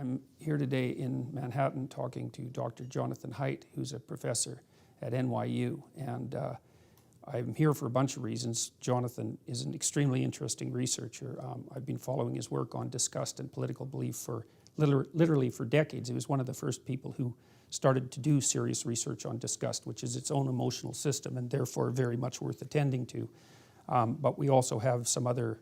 I'm here today in Manhattan talking to Dr. Jonathan Haidt, who's a professor at NYU. And I'm here for a bunch of reasons. Jonathan is an extremely interesting researcher. I've been following his work on disgust and political belief for literally for decades. He was one of the first people who started to do serious research on disgust, which is its own emotional system and therefore very much worth attending to. But we also have some other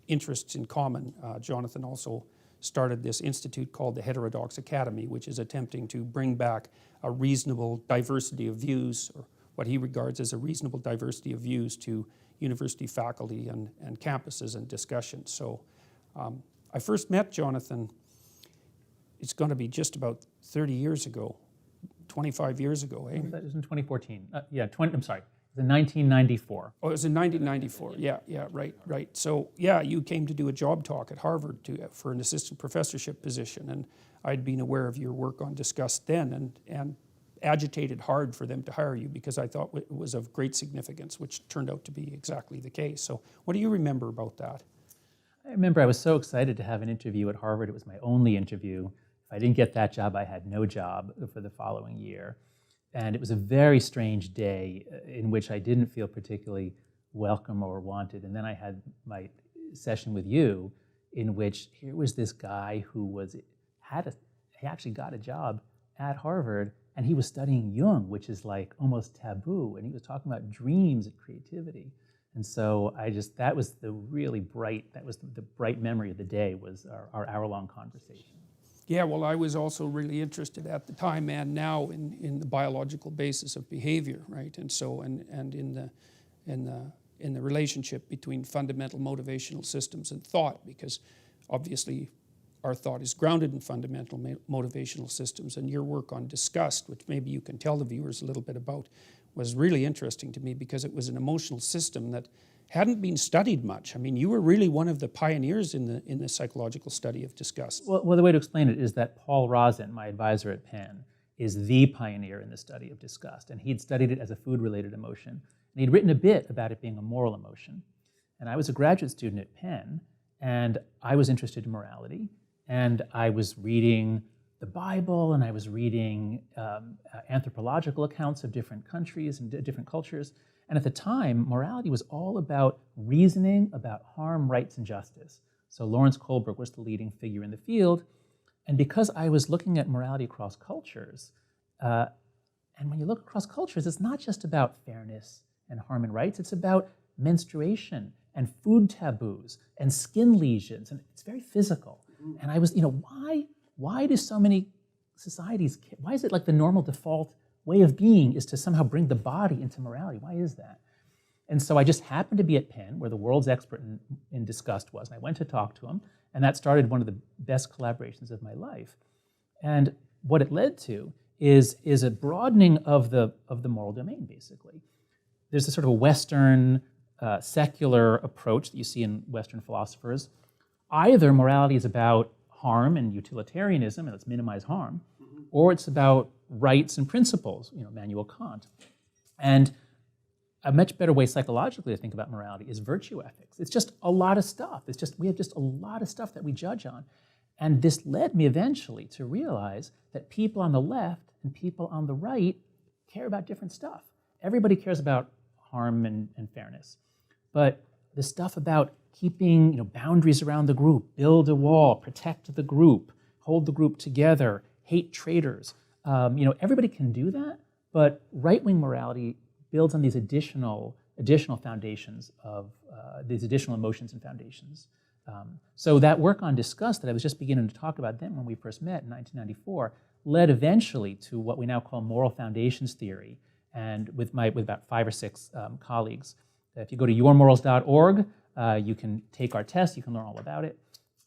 interests in common. Jonathan also started this institute called the Heterodox Academy, which is attempting to bring back a reasonable diversity of views, or what he regards as a reasonable diversity of views, to university faculty and campuses and discussions. So I first met Jonathan, it's going to be just about 30 years ago, 25 years ago, eh? That was in 2014. I'm sorry. It was in 1994. Oh, it was in 1994. Yeah, right. So, yeah, you came to do a job talk at Harvard for an assistant professorship position, and I'd been aware of your work on disgust then and agitated hard for them to hire you because I thought it was of great significance, which turned out to be exactly the case. So what do you remember about that? I remember I was so excited to have an interview at Harvard. It was my only interview. If I didn't get that job, I had no job for the following year. And it was a very strange day in which I didn't feel particularly welcome or wanted. And then I had my session with you in which here was this guy who he actually got a job at Harvard, and he was studying Jung, which is like almost taboo. And he was talking about dreams and creativity. And so that was the bright memory of the day, was our hour-long conversation. Yeah, well, I was also really interested at the time and now in the biological basis of behavior, right? And so, and in the relationship between fundamental motivational systems and thought, because obviously our thought is grounded in fundamental motivational systems. And your work on disgust, which maybe you can tell the viewers a little bit about, was really interesting to me because it was an emotional system that hadn't been studied much. I mean, you were really one of the pioneers in the psychological study of disgust. Well, the way to explain it is that Paul Rozin, my advisor at Penn, is the pioneer in the study of disgust. And he'd studied it as a food-related emotion. And he'd written a bit about it being a moral emotion. And I was a graduate student at Penn, and I was interested in morality. And I was reading the Bible, and I was reading anthropological accounts of different countries and different cultures. And at the time, morality was all about reasoning about harm, rights, and justice. So Lawrence Kohlberg was the leading figure in the field. And because I was looking at morality across cultures, and when you look across cultures, it's not just about fairness and harm and rights, it's about menstruation and food taboos and skin lesions, and it's very physical. And I was, why do so many societies, why is it like the normal default way of being is to somehow bring the body into morality? Why is that? And so I just happened to be at Penn, where the world's expert in disgust was, and I went to talk to him, and that started one of the best collaborations of my life. And what it led to is a broadening of the moral domain, basically. There's a sort of a Western secular approach that you see in Western philosophers. Either morality is about harm and utilitarianism, and let's minimize harm, or it's about rights and principles, Immanuel Kant. And a much better way psychologically to think about morality is virtue ethics. It's just a lot of stuff. We have just a lot of stuff that we judge on. And this led me eventually to realize that people on the left and people on the right care about different stuff. Everybody cares about harm and fairness. But the stuff about keeping boundaries around the group, build a wall, protect the group, hold the group together, hate traitors, everybody can do that, but right-wing morality builds on these additional foundations of these additional emotions and foundations. So that work on disgust that I was just beginning to talk about then when we first met in 1994 led eventually to what we now call moral foundations theory. And with about 5 or 6 colleagues, if you go to yourmorals.org, you can take our test, you can learn all about it.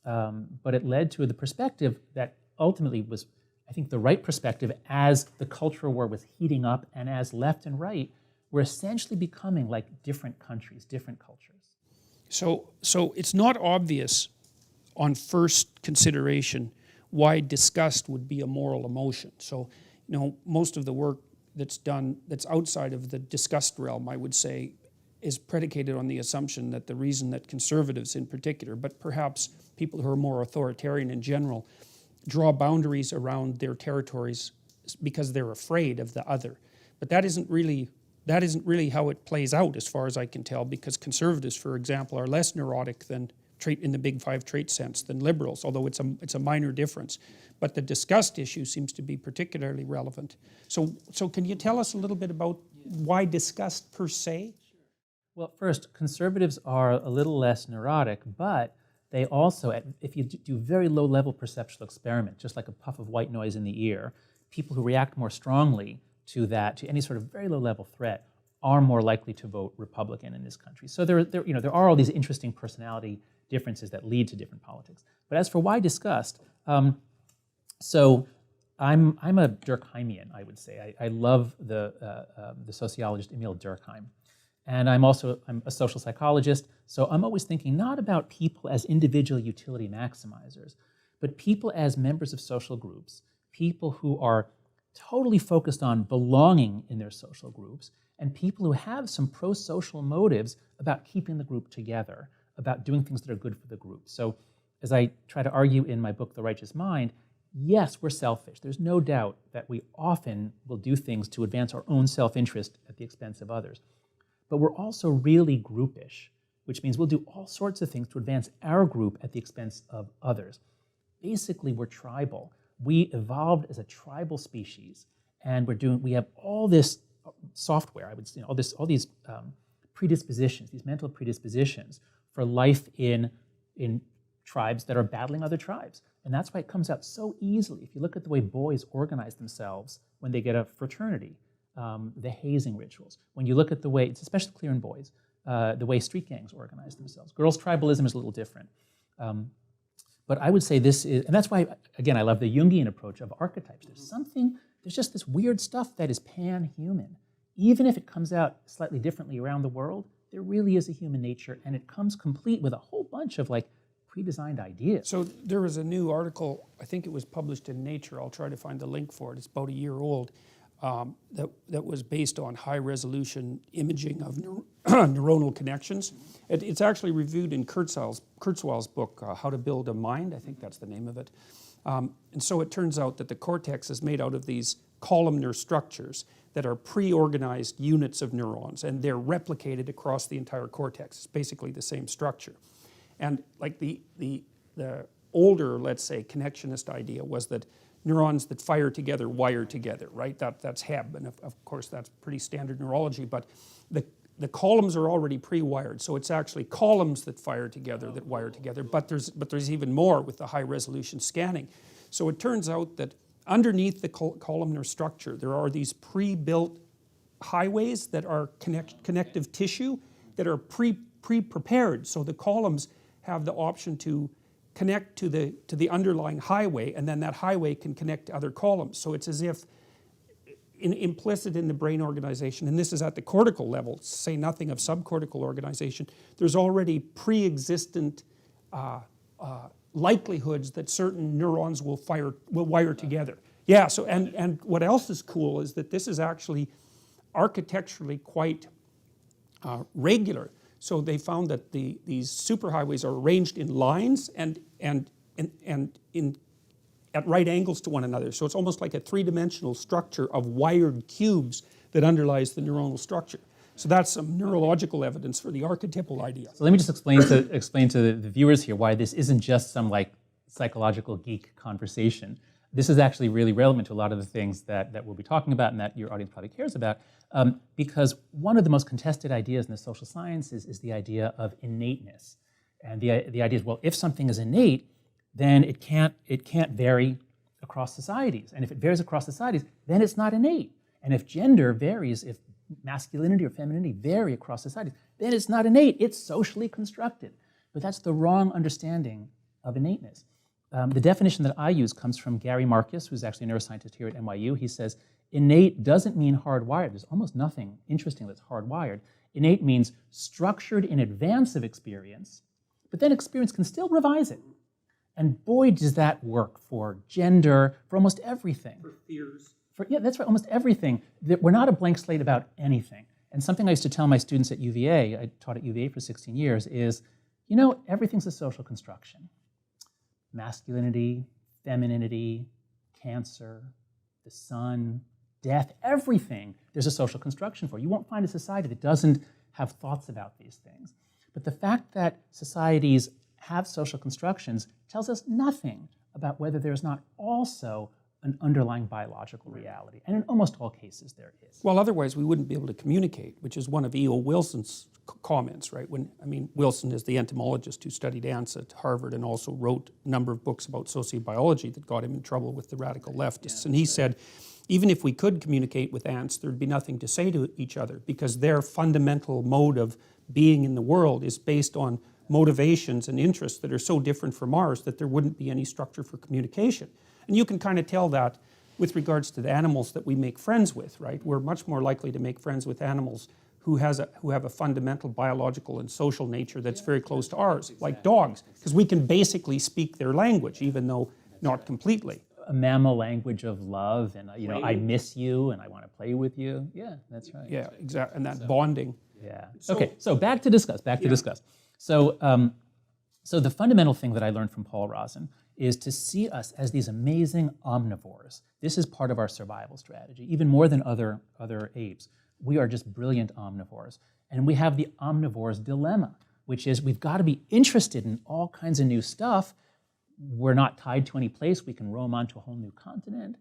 But it led to the perspective that ultimately was, I think, the right perspective as the cultural war was heating up and as left and right were essentially becoming like different countries, different cultures. So it's not obvious on first consideration why disgust would be a moral emotion. So, most of the work that's done that's outside of the disgust realm, I would say, is predicated on the assumption that the reason that conservatives in particular, but perhaps people who are more authoritarian in general, draw boundaries around their territories because they're afraid of the other. But that isn't really how it plays out, as far as I can tell, because conservatives, for example, are less neurotic than in the big five trait sense than liberals, although it's a minor difference. But the discussed issue seems to be particularly relevant. So can you tell us a little bit about why disgust per se? Well, first, conservatives are a little less neurotic, but they also, if you do very low-level perceptual experiment, just like a puff of white noise in the ear, people who react more strongly to any sort of very low-level threat, are more likely to vote Republican in this country. So there are all these interesting personality differences that lead to different politics. But as for why disgust, so I'm a Durkheimian, I would say. I love the sociologist Emil Durkheim. And I'm a social psychologist, so I'm always thinking not about people as individual utility maximizers, but people as members of social groups, people who are totally focused on belonging in their social groups, and people who have some pro-social motives about keeping the group together, about doing things that are good for the group. So as I try to argue in my book, The Righteous Mind, yes, we're selfish. There's no doubt that we often will do things to advance our own self-interest at the expense of others. But we're also really groupish, which means we'll do all sorts of things to advance our group at the expense of others. Basically, we're tribal. We evolved as a tribal species, and we have all this software, I would say, all these predispositions, these mental predispositions for life in tribes that are battling other tribes. And that's why it comes out so easily. If you look at the way boys organize themselves when they get a fraternity, the hazing rituals. When you look at the way, it's especially clear in boys, the way street gangs organize themselves. Girls' tribalism is a little different. But I would say this is, and that's why, again, I love the Jungian approach of archetypes. There's just this weird stuff that is pan-human. Even if it comes out slightly differently around the world, there really is a human nature, and it comes complete with a whole bunch of pre-designed ideas. So there was a new article, I think it was published in Nature, I'll try to find the link for it, it's about a year old, that was based on high-resolution imaging of neuronal connections. It's actually reviewed in Kurzweil's book, How to Build a Mind, I think that's the name of it. And so it turns out that the cortex is made out of these columnar structures that are pre-organized units of neurons, and they're replicated across the entire cortex. It's basically the same structure. And like the older, let's say, connectionist idea was that neurons that fire together wire together, right? That's Hebb, and of course that's pretty standard neurology, but the columns are already pre-wired, so it's actually columns that fire together, that wire together, but there's even more with the high-resolution scanning. So it turns out that underneath the columnar structure, there are these pre-built highways that are connective tissue that are pre-prepared, so the columns have the option to connect to the underlying highway, and then that highway can connect to other columns. So it's as if implicit in the brain organization, and this is at the cortical level, say nothing of subcortical organization, there's already pre-existent likelihoods that certain neurons will wire together. Yeah, so and what else is cool is that this is actually architecturally quite regular. So they found that these superhighways are arranged in lines and at right angles to one another. So it's almost like a three-dimensional structure of wired cubes that underlies the neuronal structure. So that's some neurological evidence for the archetypal idea. So let me just explain to the viewers here why this isn't just some psychological geek conversation. This is actually really relevant to a lot of the things that we'll be talking about and that your audience probably cares about, because one of the most contested ideas in the social sciences is the idea of innateness. And the idea is, well, if something is innate, then it can't vary across societies. And if it varies across societies, then it's not innate. And if gender varies, if masculinity or femininity vary across societies, then it's not innate, it's socially constructed. But that's the wrong understanding of innateness. The definition that I use comes from Gary Marcus, who's actually a neuroscientist here at NYU. He says, innate doesn't mean hardwired. There's almost nothing interesting that's hardwired. Innate means structured in advance of experience, but then experience can still revise it. And boy, does that work for gender, for almost everything. For fears. Yeah, that's right, almost everything. We're not a blank slate about anything. And something I used to tell my students at UVA, I taught at UVA for 16 years, is, everything's a social construction. Masculinity, femininity, cancer, the sun, death, everything, there's a social construction for. You won't find a society that doesn't have thoughts about these things. But the fact that societies have social constructions tells us nothing about whether there's not also an underlying biological reality. And in almost all cases, there is. Well, otherwise we wouldn't be able to communicate, which is one of E.O. Wilson's comments, right? Wilson is the entomologist who studied ants at Harvard and also wrote a number of books about sociobiology that got him in trouble with the radical leftists. And he said, even if we could communicate with ants, there'd be nothing to say to each other because their fundamental mode of being in the world is based on motivations and interests that are so different from ours that there wouldn't be any structure for communication. And you can kind of tell that with regards to the animals that we make friends with, right? We're much more likely to make friends with animals who have a fundamental biological and social nature that's very close to ours, like dogs, because we can basically speak their language, even though not completely. A mammal language of love, and I miss you, and I want to play with you. Yeah, that's right. Yeah, exactly, and that bonding. Yeah. Okay. So back to discuss. So, so the fundamental thing that I learned from Paul Rozin is to see us as these amazing omnivores. This is part of our survival strategy, even more than other apes. We are just brilliant omnivores. And we have the omnivore's dilemma, which is we've got to be interested in all kinds of new stuff. We're not tied to any place. We can roam onto a whole new continent.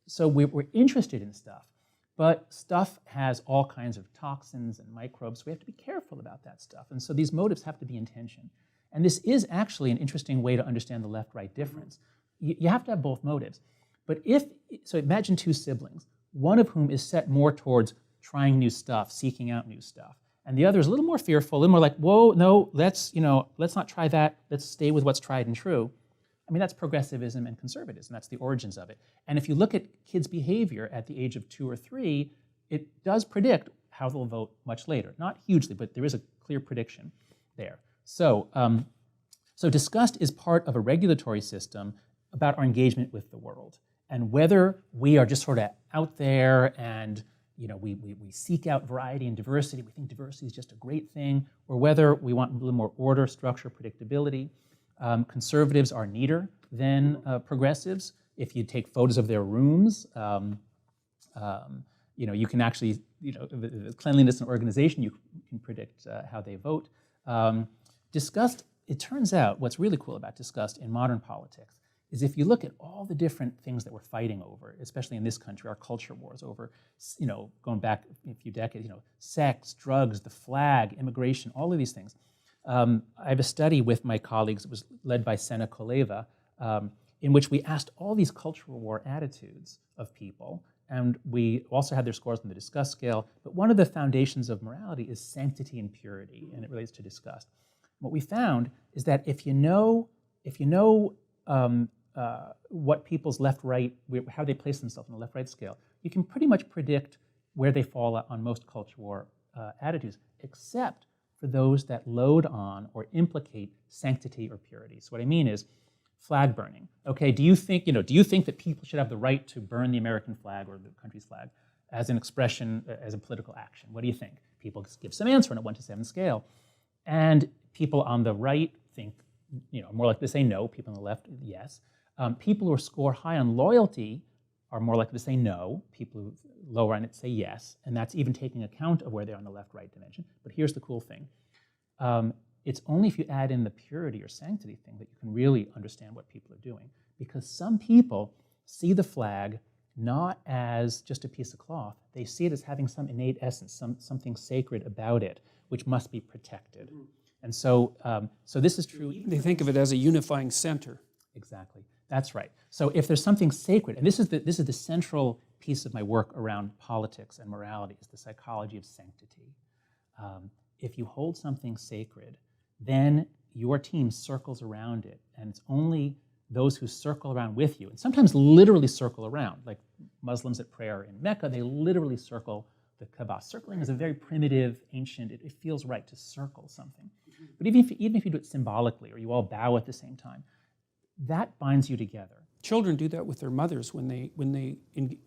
So we're interested in stuff. But stuff has all kinds of toxins and microbes, so we have to be careful about that stuff. And so these motives have to be in tension. And this is actually an interesting way to understand the left-right difference. You have to have both motives. But so imagine two siblings, one of whom is set more towards trying new stuff, seeking out new stuff. And the other is a little more fearful, a little more like, whoa, no, let's not try that. Let's stay with what's tried and true. I mean, that's progressivism and conservatism. That's the origins of it. And if you look at kids' behavior at the age of 2 or 3, it does predict how they'll vote much later. Not hugely, but there is a clear prediction there. So, so disgust is part of a regulatory system about our engagement with the world. And whether we are just sort of out there and we seek out variety and diversity, we think diversity is just a great thing, or whether we want a little more order, structure, predictability. Conservatives are neater than progressives. If you take photos of their rooms, you can actually, the cleanliness and organization, you can predict how they vote. Disgust, it turns out, what's really cool about disgust in modern politics is if you look at all the different things that we're fighting over, especially in this country, our culture wars over, going back a few decades, sex, drugs, the flag, immigration, all of these things. I have a study with my colleagues, it was led by Sena Koleva, in which we asked all these cultural war attitudes of people, and we also had their scores on the disgust scale, but one of the foundations of morality is sanctity and purity, and it relates to disgust. What we found is that if you know what people's left-right, how they place themselves on the left-right scale, you can pretty much predict where they fall on most cultural war attitudes, except for those that load on or implicate sanctity or purity. So what I mean is flag burning. Okay, do you think that people should have the right to burn the American flag or the country's flag as an expression, as a political action? What do you think? People give some answer on a 1 to 7 scale. And people on the right think, more likely to say no. People on the left, yes. People who score high on loyalty are more likely to say no. People who lower on it say yes. And that's even taking account of where they're on the left-right dimension. But here's the cool thing. It's only if you add in the purity or sanctity thing that you can really understand what people are doing. Because some people see the flag not as just a piece of cloth. They see it as having some innate essence, something sacred about it, which must be protected. And so, so this is true. They think of it as a unifying center. Exactly. That's right. So if there's something sacred, and this is the central piece of my work around politics and morality, is the psychology of sanctity. If you hold something sacred, then your team circles around it, and it's only those who circle around with you, and sometimes literally circle around, like Muslims at prayer in Mecca, they literally circle the Kaaba. Circling is a very primitive, ancient, it feels right to circle something. But even if you do it symbolically, or you all bow at the same time, that binds you together. Children do that with their mothers when they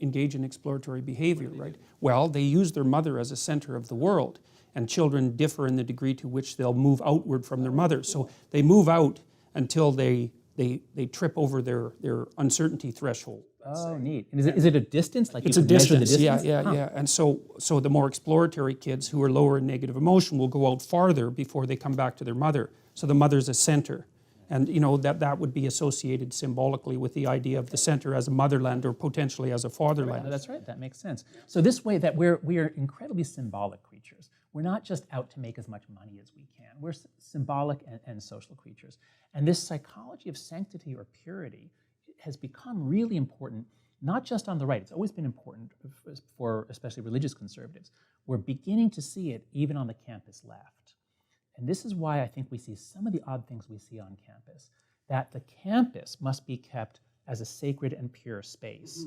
engage in exploratory behavior, right? Well, they use their mother as a center of the world, and children differ in the degree to which they'll move outward from their mother. So they move out until they they trip over their uncertainty threshold. Oh, neat. And is it a distance? Like It's you a can measure the distance, distance? yeah. And so the more exploratory kids who are lower in negative emotion will go out farther before they come back to their mother. So the mother's a center. And that would be associated symbolically with the idea of the center as a motherland or potentially as a fatherland. No, that's right. That makes sense. So this way that we are incredibly symbolic creatures. We're not just out to make as much money as we can. We're symbolic and social creatures. And this psychology of sanctity or purity has become really important, not just on the right. It's always been important for especially religious conservatives. We're beginning to see it even on the campus left. And this is why I think we see some of the odd things we see on campus, that the campus must be kept as a sacred and pure space.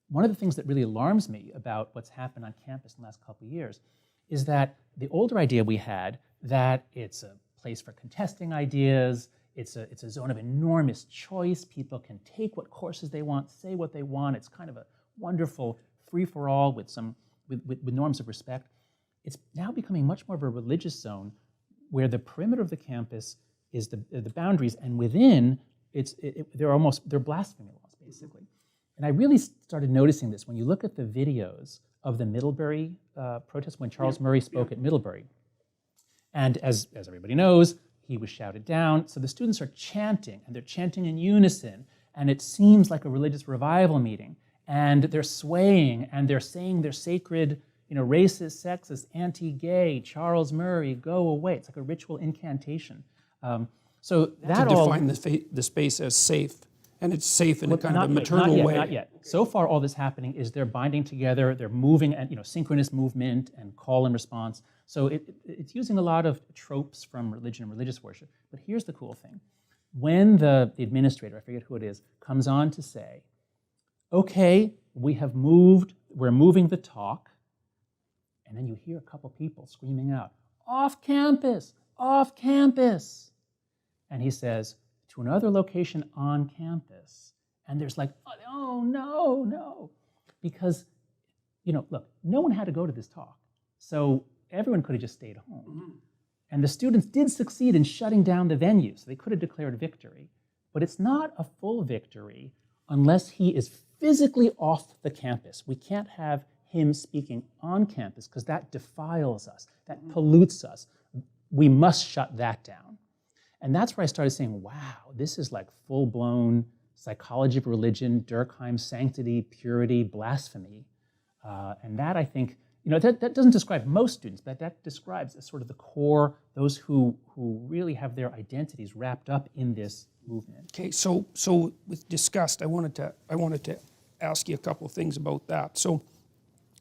One of the things that really alarms me about what's happened on campus in the last couple of years is that the older idea we had that it's a place for contesting ideas, it's a zone of enormous choice, people can take what courses they want, say what they want, it's kind of a wonderful free-for-all with norms of respect. It's now becoming much more of a religious zone where the perimeter of the campus is the boundaries, and within they're blasphemy laws basically. And I really started noticing this when you look at the videos of the Middlebury protest when Charles Murray spoke at Middlebury. And as everybody knows, he was shouted down. So the students are chanting, and they're chanting in unison, and it seems like a religious revival meeting. And they're swaying, and they're saying their sacred, racist, sexist, anti-gay, Charles Murray, go away. It's like a ritual incantation. So that to all define the space as safe, and it's safe in a kind of a not maternal yet, way. Not yet. So far, all that's happening is they're binding together, they're moving, and synchronous movement and call and response. So it's using a lot of tropes from religion and religious worship. But here's the cool thing. When the administrator, I forget who it is, comes on to say, okay, we're moving the talk, and then you hear a couple people screaming out, off campus, off campus. And he says, to another location on campus. And there's like, oh, no. Because, look, no one had to go to this talk. So everyone could have just stayed home. And the students did succeed in shutting down the venue, so they could have declared victory. But it's not a full victory unless he is physically off the campus. We can't have him speaking on campus because that defiles us, that pollutes us. We must shut that down. And that's where I started saying, wow, this is like full-blown psychology of religion, Durkheim, sanctity, purity, blasphemy. And that, I think, that doesn't describe most students, but that describes as sort of the core, those who really have their identities wrapped up in this movement. Okay, so with disgust, I wanted to ask you a couple of things about that. So,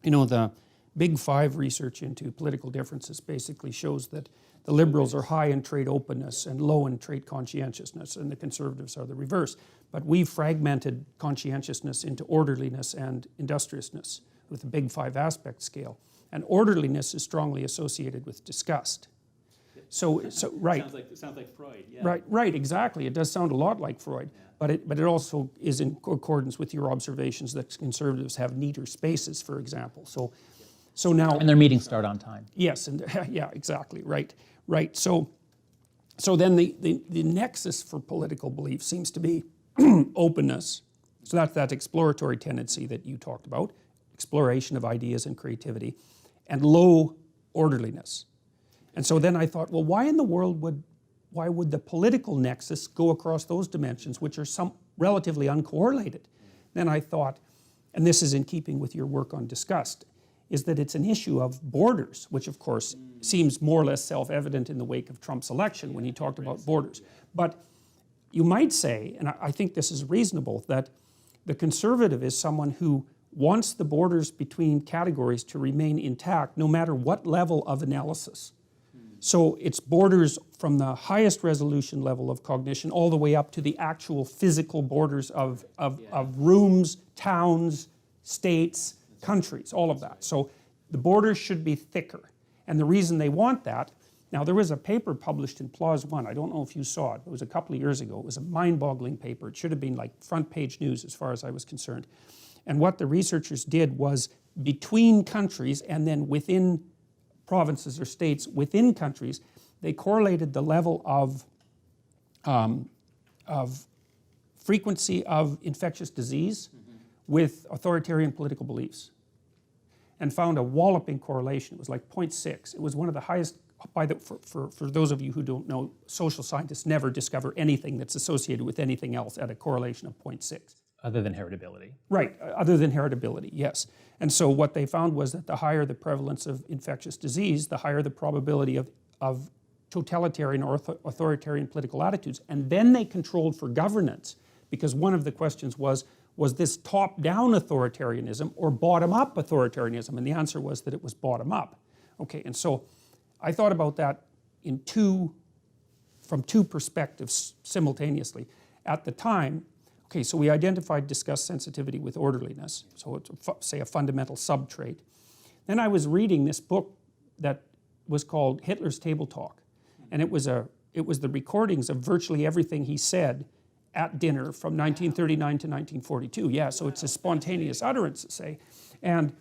the Big Five research into political differences basically shows that the liberals are high in trait openness and low in trait conscientiousness, and the conservatives are the reverse. But we've fragmented conscientiousness into orderliness and industriousness with the Big Five aspect scale. And orderliness is strongly associated with disgust. So right. It sounds like Freud, yeah. Right, exactly. It does sound a lot like Freud, but it also is in accordance with your observations that conservatives have neater spaces, for example. So now, and their meetings start on time. Yes, and yeah, exactly, right. So then the nexus for political belief seems to be openness. So that's that exploratory tendency that you talked about, exploration of ideas and creativity, and low orderliness. And so then I thought, well, why in the world would the political nexus go across those dimensions, which are relatively uncorrelated? Then I thought, and this is in keeping with your work on disgust, is that it's an issue of borders, which of course seems more or less self-evident in the wake of Trump's election when he talked about borders. But you might say, and I think this is reasonable, that the conservative is someone who wants the borders between categories to remain intact no matter what level of analysis. So it's borders from the highest resolution level of cognition all the way up to the actual physical borders of rooms, towns, states, countries, all of that. So the borders should be thicker. And the reason they want that, now there was a paper published in PLOS One, I don't know if you saw it, it was a couple of years ago, it was a mind-boggling paper. It should have been like front page news as far as I was concerned. And what the researchers did was between countries and then within provinces or states within countries, they correlated the level of frequency of infectious disease with authoritarian political beliefs, and found a walloping correlation. It was like 0.6. It was one of the highest, for those of you who don't know, social scientists never discover anything that's associated with anything else at a correlation of 0.6. Other than heritability. Right, other than heritability, yes. And so what they found was that the higher the prevalence of infectious disease, the higher the probability of totalitarian or authoritarian political attitudes. And then they controlled for governance, because one of the questions was this top-down authoritarianism or bottom-up authoritarianism? And the answer was that it was bottom-up. Okay, and so I thought about that from two perspectives simultaneously. At the time, okay, so we identified disgust sensitivity with orderliness, so it's, say, a fundamental subtrait. Then I was reading this book that was called Hitler's Table Talk, and it was the recordings of virtually everything he said at dinner from 1939 to 1942. Yeah, so it's a spontaneous utterance, say, and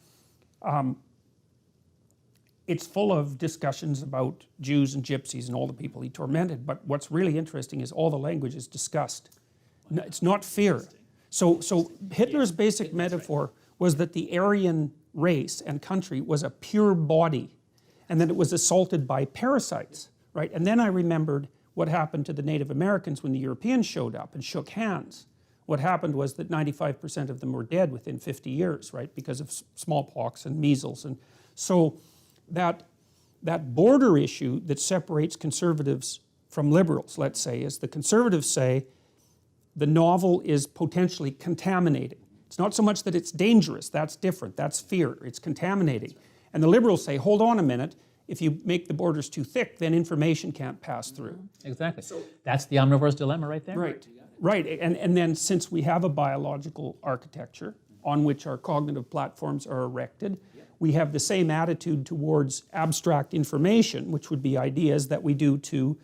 it's full of discussions about Jews and gypsies and all the people he tormented, but what's really interesting is all the language is disgust. It's not fear. So Hitler's basic metaphor was that the Aryan race and country was a pure body, and that it was assaulted by parasites, right? And then I remembered what happened to the Native Americans when the Europeans showed up and shook hands. What happened was that 95% of them were dead within 50 years, right? Because of smallpox and measles. And so that border issue that separates conservatives from liberals, let's say, is the conservatives say, the novel is potentially contaminating. It's not so much that it's dangerous, that's different, that's fear, it's contaminating. And the liberals say, hold on a minute, if you make the borders too thick, then information can't pass through. Exactly. So that's the omnivore's dilemma right there. Right, right. And then since we have a biological architecture on which our cognitive platforms are erected, we have the same attitude towards abstract information, which would be ideas, that we do to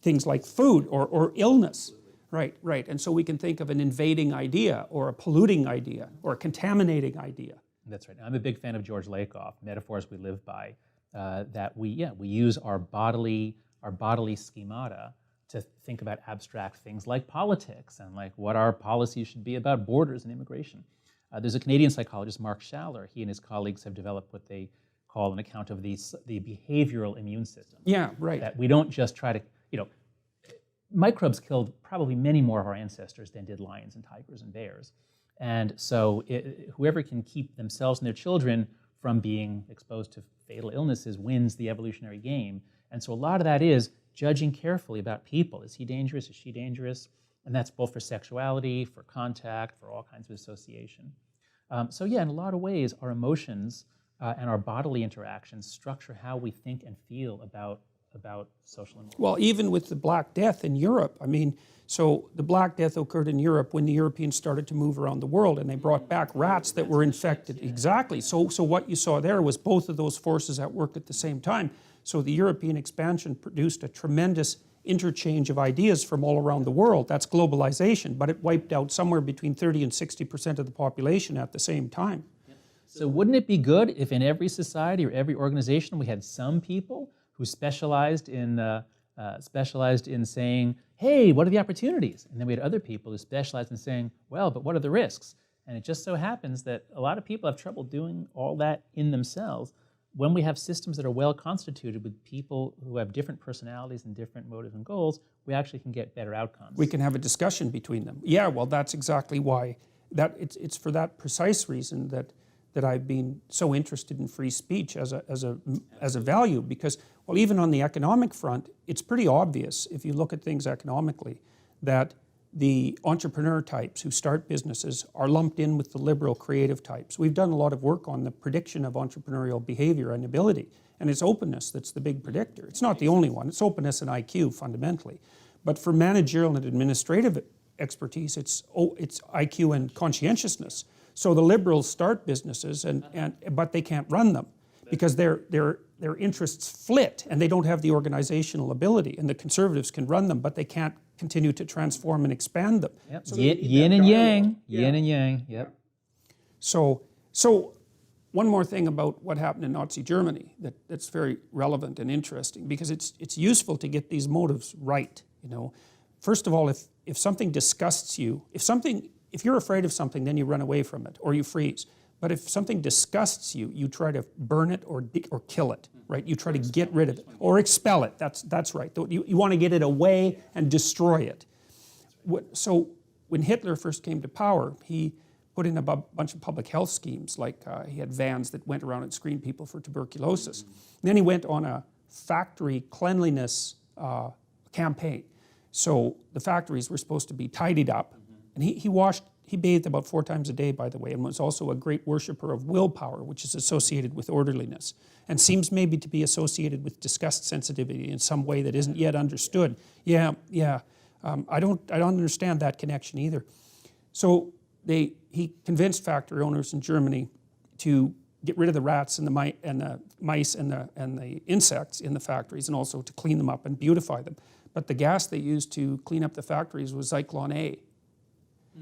things like food or illness. Right, right. And so we can think of an invading idea or a polluting idea or a contaminating idea. That's right. I'm a big fan of George Lakoff, metaphors we live by, that we use our bodily schemata to think about abstract things like politics and like what our policies should be about borders and immigration. There's a Canadian psychologist, Mark Schaller. He and his colleagues have developed what they call an account of the behavioral immune system. Yeah, right. That we don't just try to, microbes killed probably many more of our ancestors than did lions and tigers and bears. And so whoever can keep themselves and their children from being exposed to fatal illnesses wins the evolutionary game. And so a lot of that is judging carefully about people. Is he dangerous? Is she dangerous? And that's both for sexuality, for contact, for all kinds of association. So yeah, in a lot of ways, our emotions and our bodily interactions structure how we think and feel about social and well, even with the Black Death in Europe, I mean, so the Black Death occurred in Europe when the Europeans started to move around the world, and they brought back rats that were infected. Exactly. So what you saw there was both of those forces at work at the same time. So the European expansion produced a tremendous interchange of ideas from all around the world. That's globalization, but it wiped out somewhere between 30 and 60% of the population at the same time. So wouldn't it be good if in every society or every organization we had some people who specialized in saying, hey, what are the opportunities? And then we had other people who specialized in saying, well, but what are the risks? And it just so happens that a lot of people have trouble doing all that in themselves. When we have systems that are well constituted with people who have different personalities and different motives and goals, we actually can get better outcomes. We can have a discussion between them. Yeah, well, that's exactly why. It's for that precise reason that I've been so interested in free speech as a value, because, well, even on the economic front, it's pretty obvious, if you look at things economically, that the entrepreneur types who start businesses are lumped in with the liberal creative types. We've done a lot of work on the prediction of entrepreneurial behavior and ability, and it's openness that's the big predictor. It's not the only one. It's openness and IQ, fundamentally. But for managerial and administrative expertise, it's IQ and conscientiousness. So the liberals start businesses, but they can't run them because their interests flit and they don't have the organizational ability. And the conservatives can run them, but they can't continue to transform and expand them. Yep. So yin and yang, yin and yang. Yep. So one more thing about what happened in Nazi Germany that's very relevant and interesting, because it's useful to get these motives right. first of all, if something disgusts you, if you're afraid of something, then you run away from it or you freeze. But if something disgusts you, you try to burn it or kill it, right? You try to get rid of it or expel it. That's right. You want to get it away and destroy it. So when Hitler first came to power, he put in a bunch of public health schemes, like he had vans that went around and screened people for tuberculosis. And then he went on a factory cleanliness campaign. So the factories were supposed to be tidied up. And he bathed about 4 times a day, by the way, and was also a great worshiper of willpower, which is associated with orderliness, and seems maybe to be associated with disgust sensitivity in some way that isn't yet understood. Yeah. I don't understand that connection either. So he convinced factory owners in Germany to get rid of the rats and the mice and the insects in the factories, and also to clean them up and beautify them. But the gas they used to clean up the factories was Zyklon A.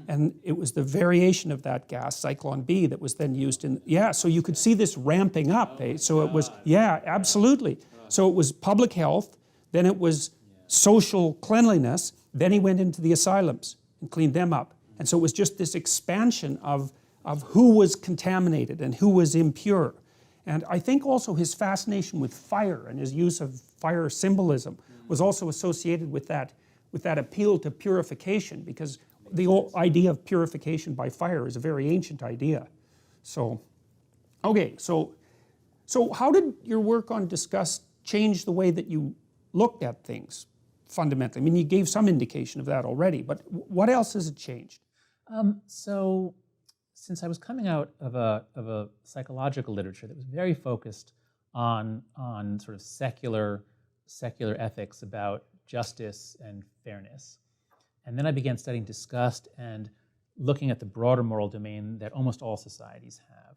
And it was the variation of that gas, Zyklon B, that was then used in, so you could see this ramping up. So it was, absolutely. So it was public health, then it was social cleanliness, then he went into the asylums and cleaned them up. And so it was just this expansion of who was contaminated and who was impure. And I think also his fascination with fire and his use of fire symbolism was also associated with that appeal to purification, because the whole idea of purification by fire is a very ancient idea. So, okay, so how did your work on disgust change the way that you looked at things fundamentally? I mean, you gave some indication of that already, but what else has it changed? So, since I was coming out of a psychological literature that was very focused on sort of secular ethics about justice and fairness, and then I began studying disgust and looking at the broader moral domain that almost all societies have.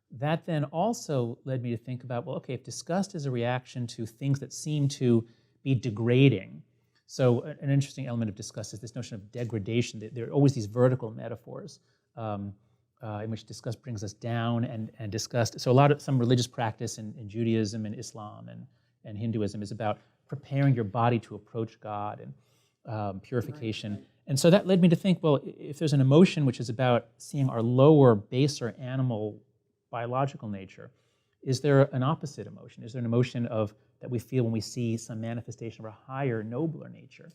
That then also led me to think about, well, okay, if disgust is a reaction to things that seem to be degrading, so an interesting element of disgust is this notion of degradation. There are always these vertical metaphors in which disgust brings us down, and disgust. So some religious practice in Judaism and Islam and Hinduism is about preparing your body to approach God and purification. Right. And so that led me to think, well, if there's an emotion which is about seeing our lower, baser animal biological nature, is there an opposite emotion? Is there an emotion that we feel when we see some manifestation of a higher, nobler nature?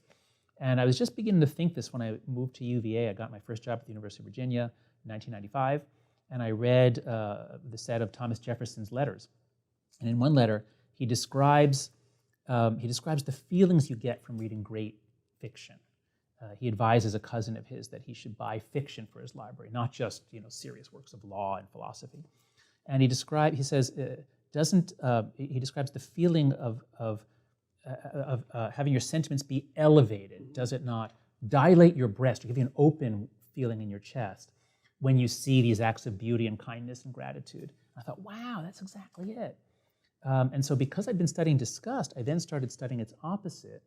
And I was just beginning to think this when I moved to UVA. I got my first job at the University of Virginia in 1995, and I read the set of Thomas Jefferson's letters. And in one letter, he describes the feelings you get from reading great fiction. He advises a cousin of his that he should buy fiction for his library, not just serious works of law and philosophy. And he describes the feeling of having your sentiments be elevated. Does it not dilate your breast or give you an open feeling in your chest when you see these acts of beauty and kindness and gratitude? I thought, wow, that's exactly it. And so because I'd been studying disgust, I then started studying its opposite,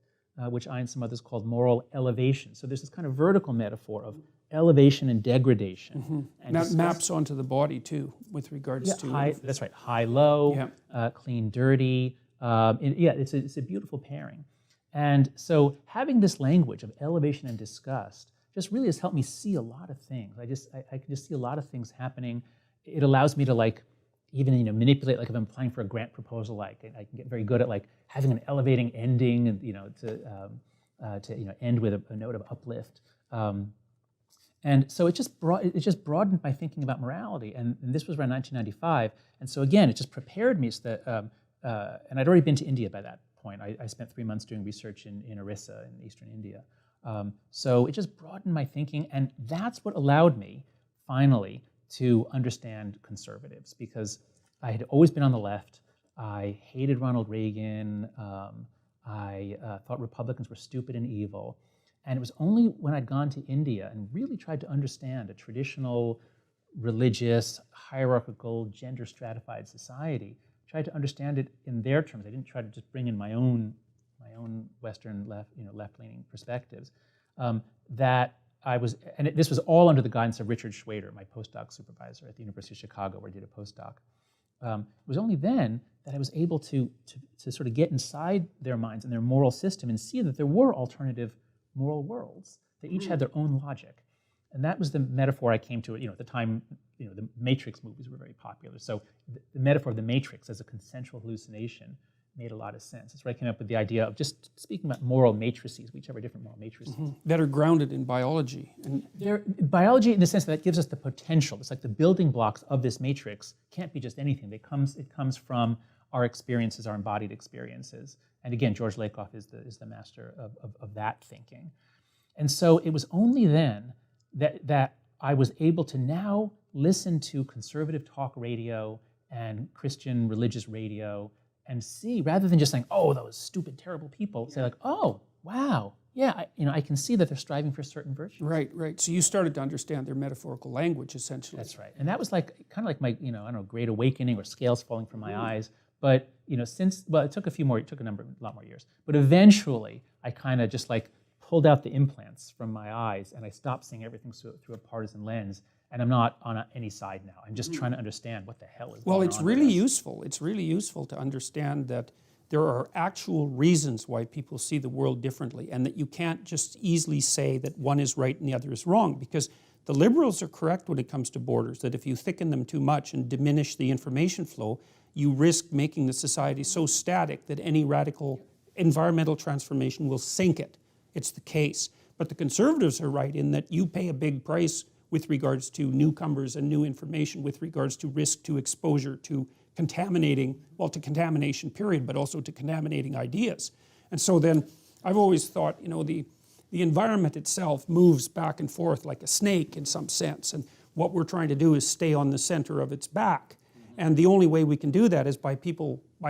which I and some others called moral elevation. So there's this kind of vertical metaphor of elevation and degradation. Mm-hmm. And that maps onto the body too, with regards to... That's right, high-low, clean-dirty. It's a beautiful pairing. And so having this language of elevation and disgust just really has helped me see a lot of things. I can just see a lot of things happening. It allows me to even manipulate, like if I'm applying for a grant proposal, I can get very good at having an elevating ending, and to end with a note of uplift. And so it just broadened my thinking about morality, and this was around 1995. And so again, it just prepared me so that, and I'd already been to India by that point. I spent 3 months doing research in Orissa in eastern India. So it just broadened my thinking, and that's what allowed me, finally, to understand conservatives, because I had always been on the left. I hated Ronald Reagan. I thought Republicans were stupid and evil. And it was only when I'd gone to India and really tried to understand a traditional, religious, hierarchical, gender-stratified society, tried to understand it in their terms. I didn't try to just bring in my own Western left-leaning perspectives. This was all under the guidance of Richard Schwader, my postdoc supervisor at the University of Chicago, where I did a postdoc. It was only then that I was able to sort of get inside their minds and their moral system and see that there were alternative moral worlds. They each had their own logic. And that was the metaphor I came to. At the time, the Matrix movies were very popular. So the metaphor of the Matrix as a consensual hallucination made a lot of sense. That's where I came up with the idea of just speaking about moral matrices. We each have our different moral matrices. That are grounded in biology. And they're biology in the sense that gives us the potential. It's like the building blocks of this matrix can't be just anything. It comes from our experiences, our embodied experiences. And again, George Lakoff is the master of that thinking. And so it was only then that I was able to now listen to conservative talk radio and Christian religious radio and see, rather than just saying, oh, those stupid, terrible people, say like, oh, wow, yeah, I can see that they're striving for certain virtues. Right. So you started to understand their metaphorical language, essentially. That's right. And that was like kind of like my, I don't know, great awakening or scales falling from my eyes. But it took a lot more years. But eventually, I kind of just like pulled out the implants from my eyes, and I stopped seeing everything through a partisan lens. And I'm not on any side now. I'm just trying to understand what the hell is going on. Well, it's really useful. It's really useful to understand that there are actual reasons why people see the world differently, and that you can't just easily say that one is right and the other is wrong, because the liberals are correct when it comes to borders, that if you thicken them too much and diminish the information flow, you risk making the society so static that any radical environmental transformation will sink it. It's the case. But the conservatives are right in that you pay a big price with regards to newcomers and new information, with regards to risk, to exposure, to to contamination period, but also to contaminating ideas. And so then I've always thought, the environment itself moves back and forth like a snake in some sense. And what we're trying to do is stay on the center of its back. And the only way we can do that is by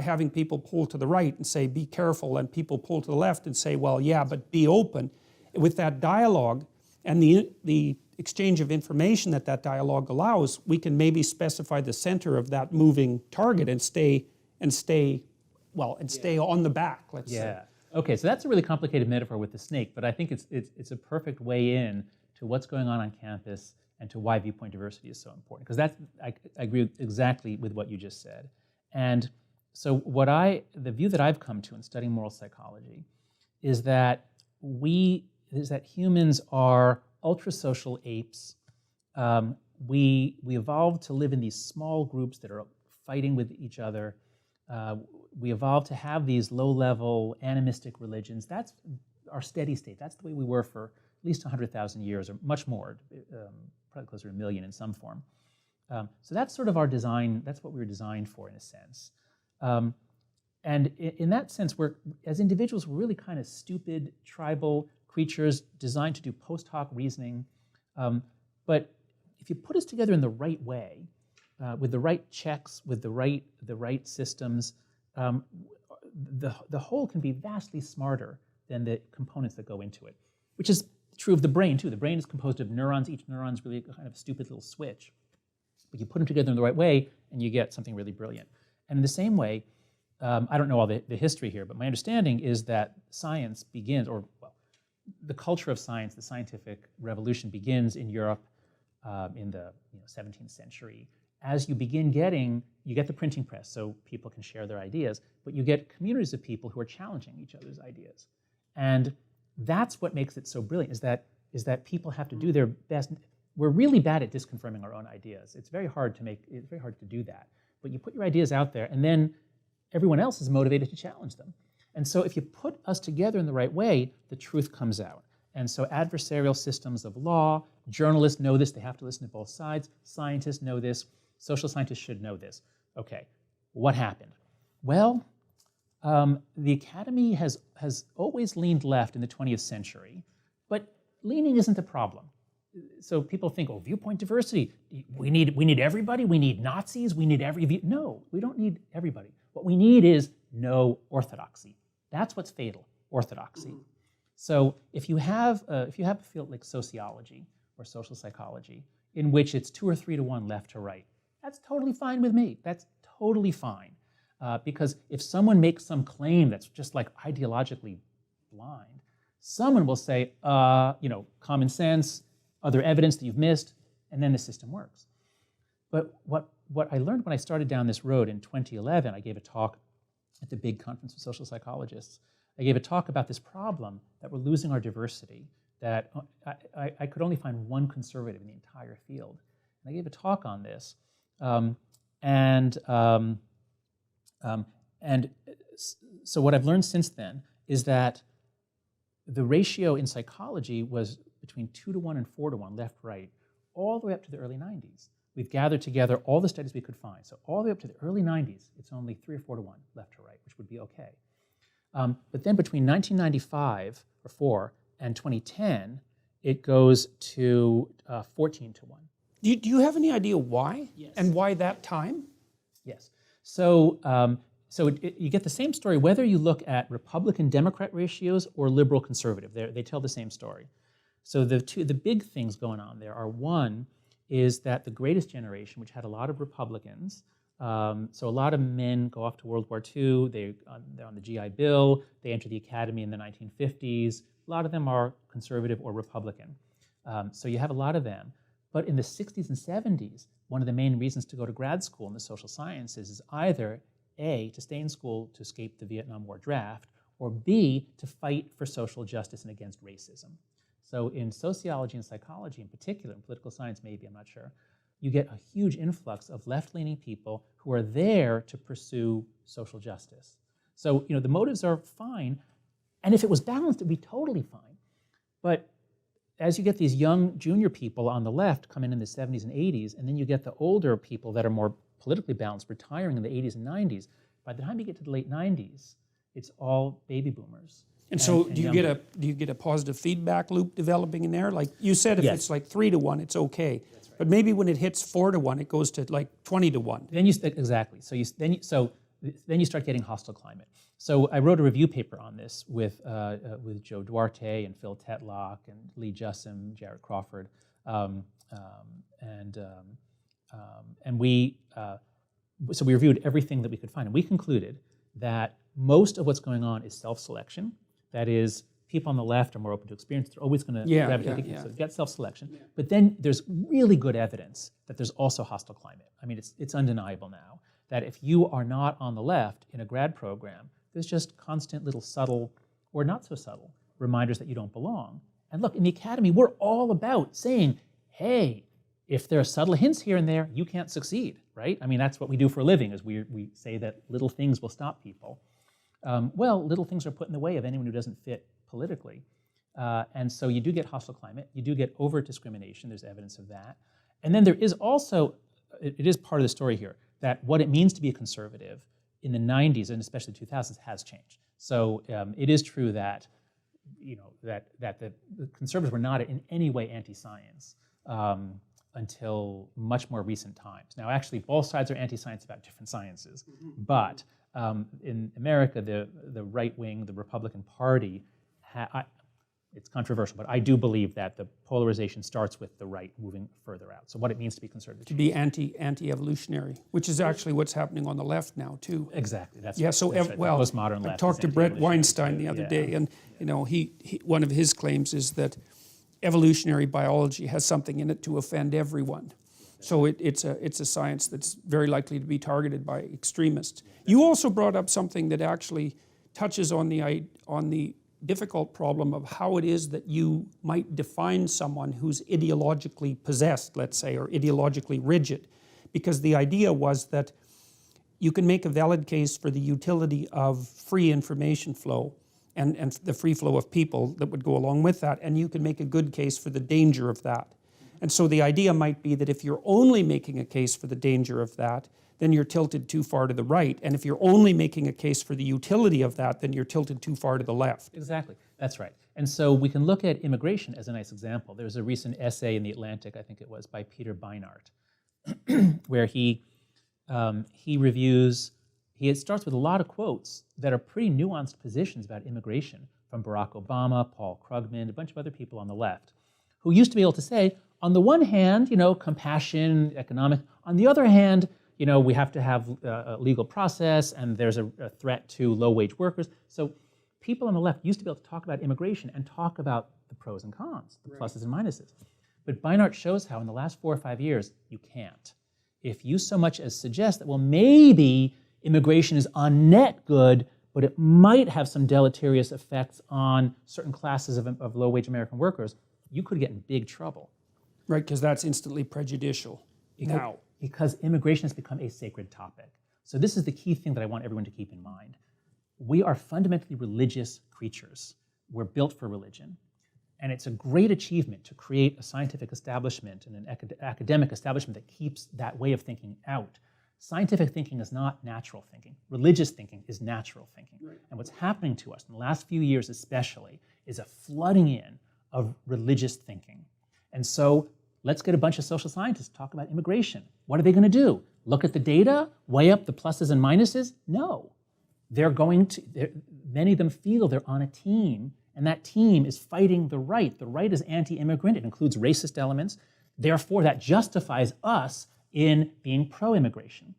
having people pull to the right and say, be careful, and people pull to the left and say, well, yeah, but be open. With that dialogue and the exchange of information that dialogue allows, we can maybe specify the center of that moving target and stay on the back, let's say. Okay, so that's a really complicated metaphor with the snake, but I think it's a perfect way in to what's going on campus and to why viewpoint diversity is so important. Because I agree exactly with what you just said. And so the view that I've come to in studying moral psychology is that humans are ultra-social apes. We evolved to live in these small groups that are fighting with each other. We evolved to have these low-level animistic religions. That's our steady state. That's the way we were for at least 100,000 years, or much more, probably closer to 1 million in some form. So that's sort of our design. That's what we were designed for, in a sense. And in that sense, as individuals, we're really kind of stupid, tribal creatures designed to do post hoc reasoning. But if you put us together in the right way, with the right checks, with the right systems, the whole can be vastly smarter than the components that go into it, which is true of the brain too. The brain is composed of neurons. Each neuron is really a kind of stupid little switch. But you put them together in the right way, and you get something really brilliant. And in the same way, I don't know all the history here, but my understanding is that science begins, the culture of science, the scientific revolution begins in Europe in the 17th century. As you get the printing press so people can share their ideas, but you get communities of people who are challenging each other's ideas. And that's what makes it so brilliant, is that people have to do their best. We're really bad at disconfirming our own ideas. It's very hard to do that. But you put your ideas out there, and then everyone else is motivated to challenge them. And so if you put us together in the right way, the truth comes out. And so adversarial systems of law, journalists know this, they have to listen to both sides, scientists know this, social scientists should know this. Okay, what happened? Well, the academy has always leaned left in the 20th century, but leaning isn't the problem. So people think, oh, viewpoint diversity, we need everybody, we need Nazis, we need No, we don't need everybody. What we need is no orthodoxy. That's what's fatal, orthodoxy. So if you have a field like sociology or social psychology, in which it's 2 or 3 to 1 left to right, that's totally fine with me. That's totally fine. Because if someone makes some claim that's just like ideologically blind, someone will say, common sense, other evidence that you've missed, and then the system works. But what I learned when I started down this road in 2011, I gave a talk at the big conference of social psychologists I gave a talk about this problem that we're losing our diversity, that I could only find one conservative in the entire field. And I gave a talk on this. So what I've learned since then is that the ratio in psychology was between 2-to-1 and 4-to-1, left-right, all the way up to the early 90s. We've gathered together all the studies we could find. So all the way up to the early 90s, it's only 3 or 4-to-1, left to right, which would be okay. But then between 1995 or 4 and 2010, it goes to 14-to-1. Do you have any idea why? Yes. And why that time? Yes. So, you get the same story whether you look at Republican-Democrat ratios or liberal-conservative. They tell the same story. So the big things going on there are, one is that the greatest generation, which had a lot of Republicans, so a lot of men go off to World War II, they're on the GI Bill, they enter the academy in the 1950s. A lot of them are conservative or Republican. So you have a lot of them. But in the 60s and 70s, one of the main reasons to go to grad school in the social sciences is either A, to stay in school to escape the Vietnam War draft, or B, to fight for social justice and against racism. So in sociology and psychology in particular, in political science maybe, I'm not sure, you get a huge influx of left-leaning people who are there to pursue social justice. So the motives are fine, and if it was balanced, it would be totally fine. But as you get these young junior people on the left come in the 70s and 80s, and then you get the older people that are more politically balanced retiring in the 80s and 90s, by the time you get to the late 90s, it's all baby boomers. And so do you get a positive feedback loop developing in there? Like you said, if it's like 3-to-1, it's okay. That's right. But maybe when it hits 4-to-1, it goes to like 20-to-1. Then exactly. Then you start getting hostile climate. So I wrote a review paper on this with Joe Duarte and Phil Tetlock and Lee Jussim, Jared Crawford, and we reviewed everything that we could find, and we concluded that most of what's going on is self-selection. That is, people on the left are more open to experience. They're always going to gravitate. So you've got self-selection. Yeah. But then there's really good evidence that there's also hostile climate. I mean, it's undeniable now that if you are not on the left in a grad program, there's just constant little subtle, or not so subtle, reminders that you don't belong. And look, in the academy, we're all about saying, hey, if there are subtle hints here and there, you can't succeed, right? I mean, that's what we do for a living, is we say that little things will stop people. Well, little things are put in the way of anyone who doesn't fit politically. And so you do get hostile climate. You do get overt discrimination. There's evidence of that. And then there is also, it is part of the story here, that what it means to be a conservative in the 90s and especially 2000s has changed. So it is true that that the conservatives were not in any way anti-science until much more recent times. Now, actually, both sides are anti-science about different sciences, but in America, the right wing, the Republican Party, it's controversial, but I do believe that the polarization starts with the right moving further out. So what it means to be conservative. To be anti-evolutionary, which is actually what's happening on the left now too. Exactly. That's yeah. Right. So that's right. well, postmodern left. I talked to Brett Weinstein the other day, and he one of his claims is that evolutionary biology has something in it to offend everyone. So it's a science that's very likely to be targeted by extremists. You also brought up something that actually touches on the difficult problem of how it is that you might define someone who's ideologically possessed, let's say, or ideologically rigid. Because the idea was that you can make a valid case for the utility of free information flow and the free flow of people that would go along with that, and you can make a good case for the danger of that. And so the idea might be that if you're only making a case for the danger of that, then you're tilted too far to the right. And if you're only making a case for the utility of that, then you're tilted too far to the left. Exactly. That's right. And so we can look at immigration as a nice example. There's a recent essay in The Atlantic, I think it was, by Peter Beinart, where he starts with a lot of quotes that are pretty nuanced positions about immigration from Barack Obama, Paul Krugman, a bunch of other people on the left, who used to be able to say, on the one hand, compassion, economic. On the other hand, we have to have a legal process, and there's a threat to low-wage workers. So people on the left used to be able to talk about immigration and talk about the pros and cons, the pluses and minuses. But Beinart shows how in the last 4 or 5 years, you can't. If you so much as suggest that, well, maybe immigration is on net good but it might have some deleterious effects on certain classes of low-wage American workers, you could get in big trouble. Right, because that's instantly prejudicial now. Because immigration has become a sacred topic. So this is the key thing that I want everyone to keep in mind. We are fundamentally religious creatures. We're built for religion. And it's a great achievement to create a scientific establishment and an academic establishment that keeps that way of thinking out. Scientific thinking is not natural thinking. Religious thinking is natural thinking. Right. And what's happening to us in the last few years especially is a flooding in of religious thinking. And so let's get a bunch of social scientists to talk about immigration. What are they going to do? Look at the data, weigh up the pluses and minuses? No. Many of them feel they're on a team, and that team is fighting the right. The right is anti-immigrant. It includes racist elements. Therefore, that justifies us in being pro-immigration.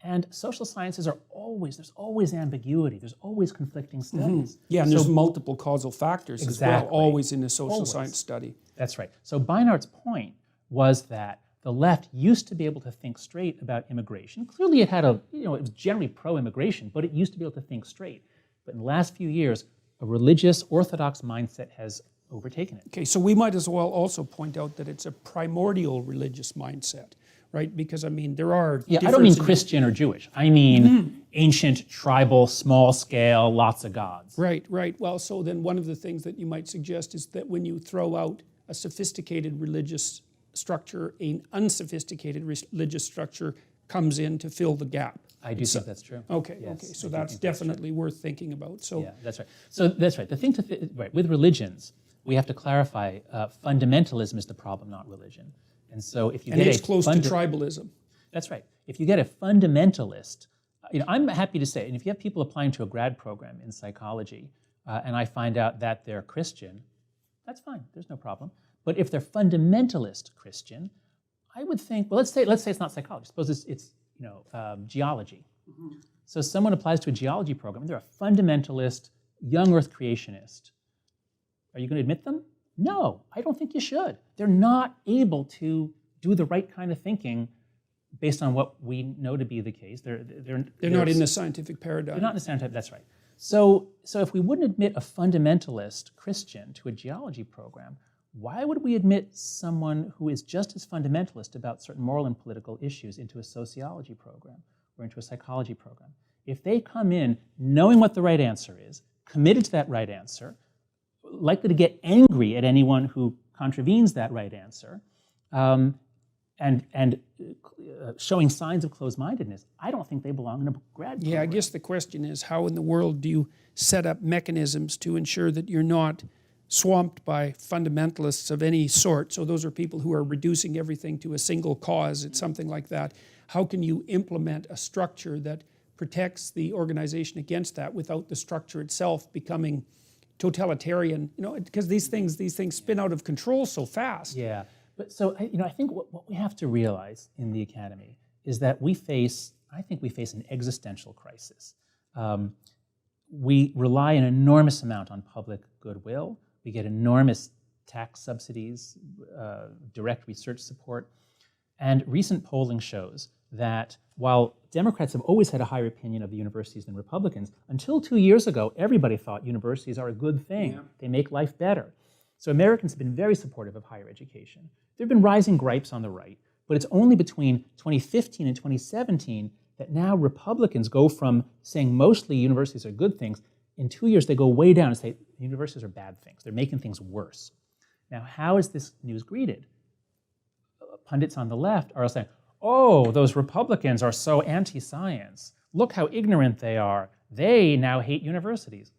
And social sciences there's always ambiguity. There's always conflicting studies. Yeah, and there's multiple causal factors as well, always in a social science study. That's right. So Beinart's point was that the left used to be able to think straight about immigration. Clearly it had it was generally pro-immigration, but it used to be able to think straight. But in the last few years, a religious orthodox mindset has overtaken it. Okay, so we might as well also point out that it's a primordial religious mindset, right? Because I mean, there are I don't mean Christian or Jewish. I mean ancient, tribal, small scale, lots of gods. Right, right. Well, so then one of the things that you might suggest is that when you throw out a sophisticated religious structure, an unsophisticated religious structure comes in to fill the gap. I do think that's true. Okay, Yes, okay. So that's definitely worth thinking about. So yeah, that's right. So that's right. The thing with religions, we have to clarify fundamentalism is the problem, not religion. And so if you and it's close to tribalism. That's right. If you get a fundamentalist, I'm happy to say, and if you have people applying to a grad program in psychology, and I find out that they're Christian, that's fine. There's no problem. But if they're fundamentalist Christian, I would think, well, let's say it's not psychology. Suppose it's geology. So someone applies to a geology program, and they're a fundamentalist, young Earth creationist. Are you going to admit them? No, I don't think you should. They're not able to do the right kind of thinking based on what we know to be the case. They're not in the scientific paradigm. They're not in the scientific, that's right. So if we wouldn't admit a fundamentalist Christian to a geology program, why would we admit someone who is just as fundamentalist about certain moral and political issues into a sociology program or into a psychology program? If they come in knowing what the right answer is, committed to that right answer, likely to get angry at anyone who contravenes that right answer, and showing signs of closed-mindedness, I don't think they belong in a grad program. Yeah, I guess the question is, how in the world do you set up mechanisms to ensure that you're not swamped by fundamentalists of any sort? So those are people who are reducing everything to a single cause. It's something like that. How can you implement a structure that protects the organization against that without the structure itself becoming totalitarian? Because these things spin out of control so fast. Yeah, but so I think what we have to realize in the academy is that we face an existential crisis. We rely an enormous amount on public goodwill. We get enormous tax subsidies, direct research support, and recent polling shows that while Democrats have always had a higher opinion of the universities than Republicans, until 2 years ago, everybody thought universities are a good thing. Yeah. They make life better. So Americans have been very supportive of higher education. There have been rising gripes on the right, but it's only between 2015 and 2017 that now Republicans go from saying mostly universities are good things. In 2 years, they go way down and say universities are bad things. They're making things worse. Now, how is this news greeted? Pundits on the left are saying, oh, those Republicans are so anti-science. Look how ignorant they are. They now hate universities.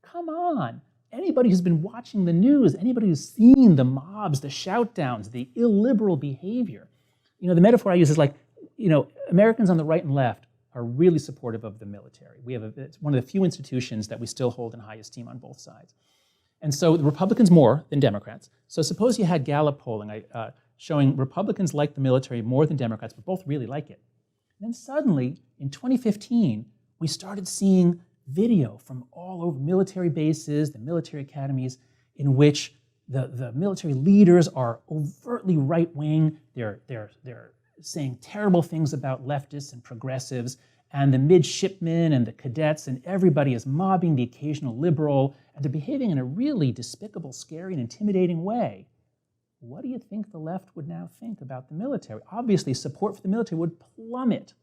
Come on. Anybody who's been watching the news, anybody who's seen the mobs, the shout-downs, the illiberal behavior, the metaphor I use is like, Americans on the right and left are really supportive of the military. It's one of the few institutions that we still hold in high esteem on both sides. And so the Republicans more than Democrats. So suppose you had Gallup polling showing Republicans like the military more than Democrats, but both really like it. And then suddenly, in 2015, we started seeing video from all over military bases, the military academies, in which the military leaders are overtly right-wing. They're saying terrible things about leftists and progressives, and the midshipmen and the cadets and everybody is mobbing the occasional liberal, and they're behaving in a really despicable, scary, and intimidating way. What do you think the left would now think about the military? Obviously, support for the military would plummet.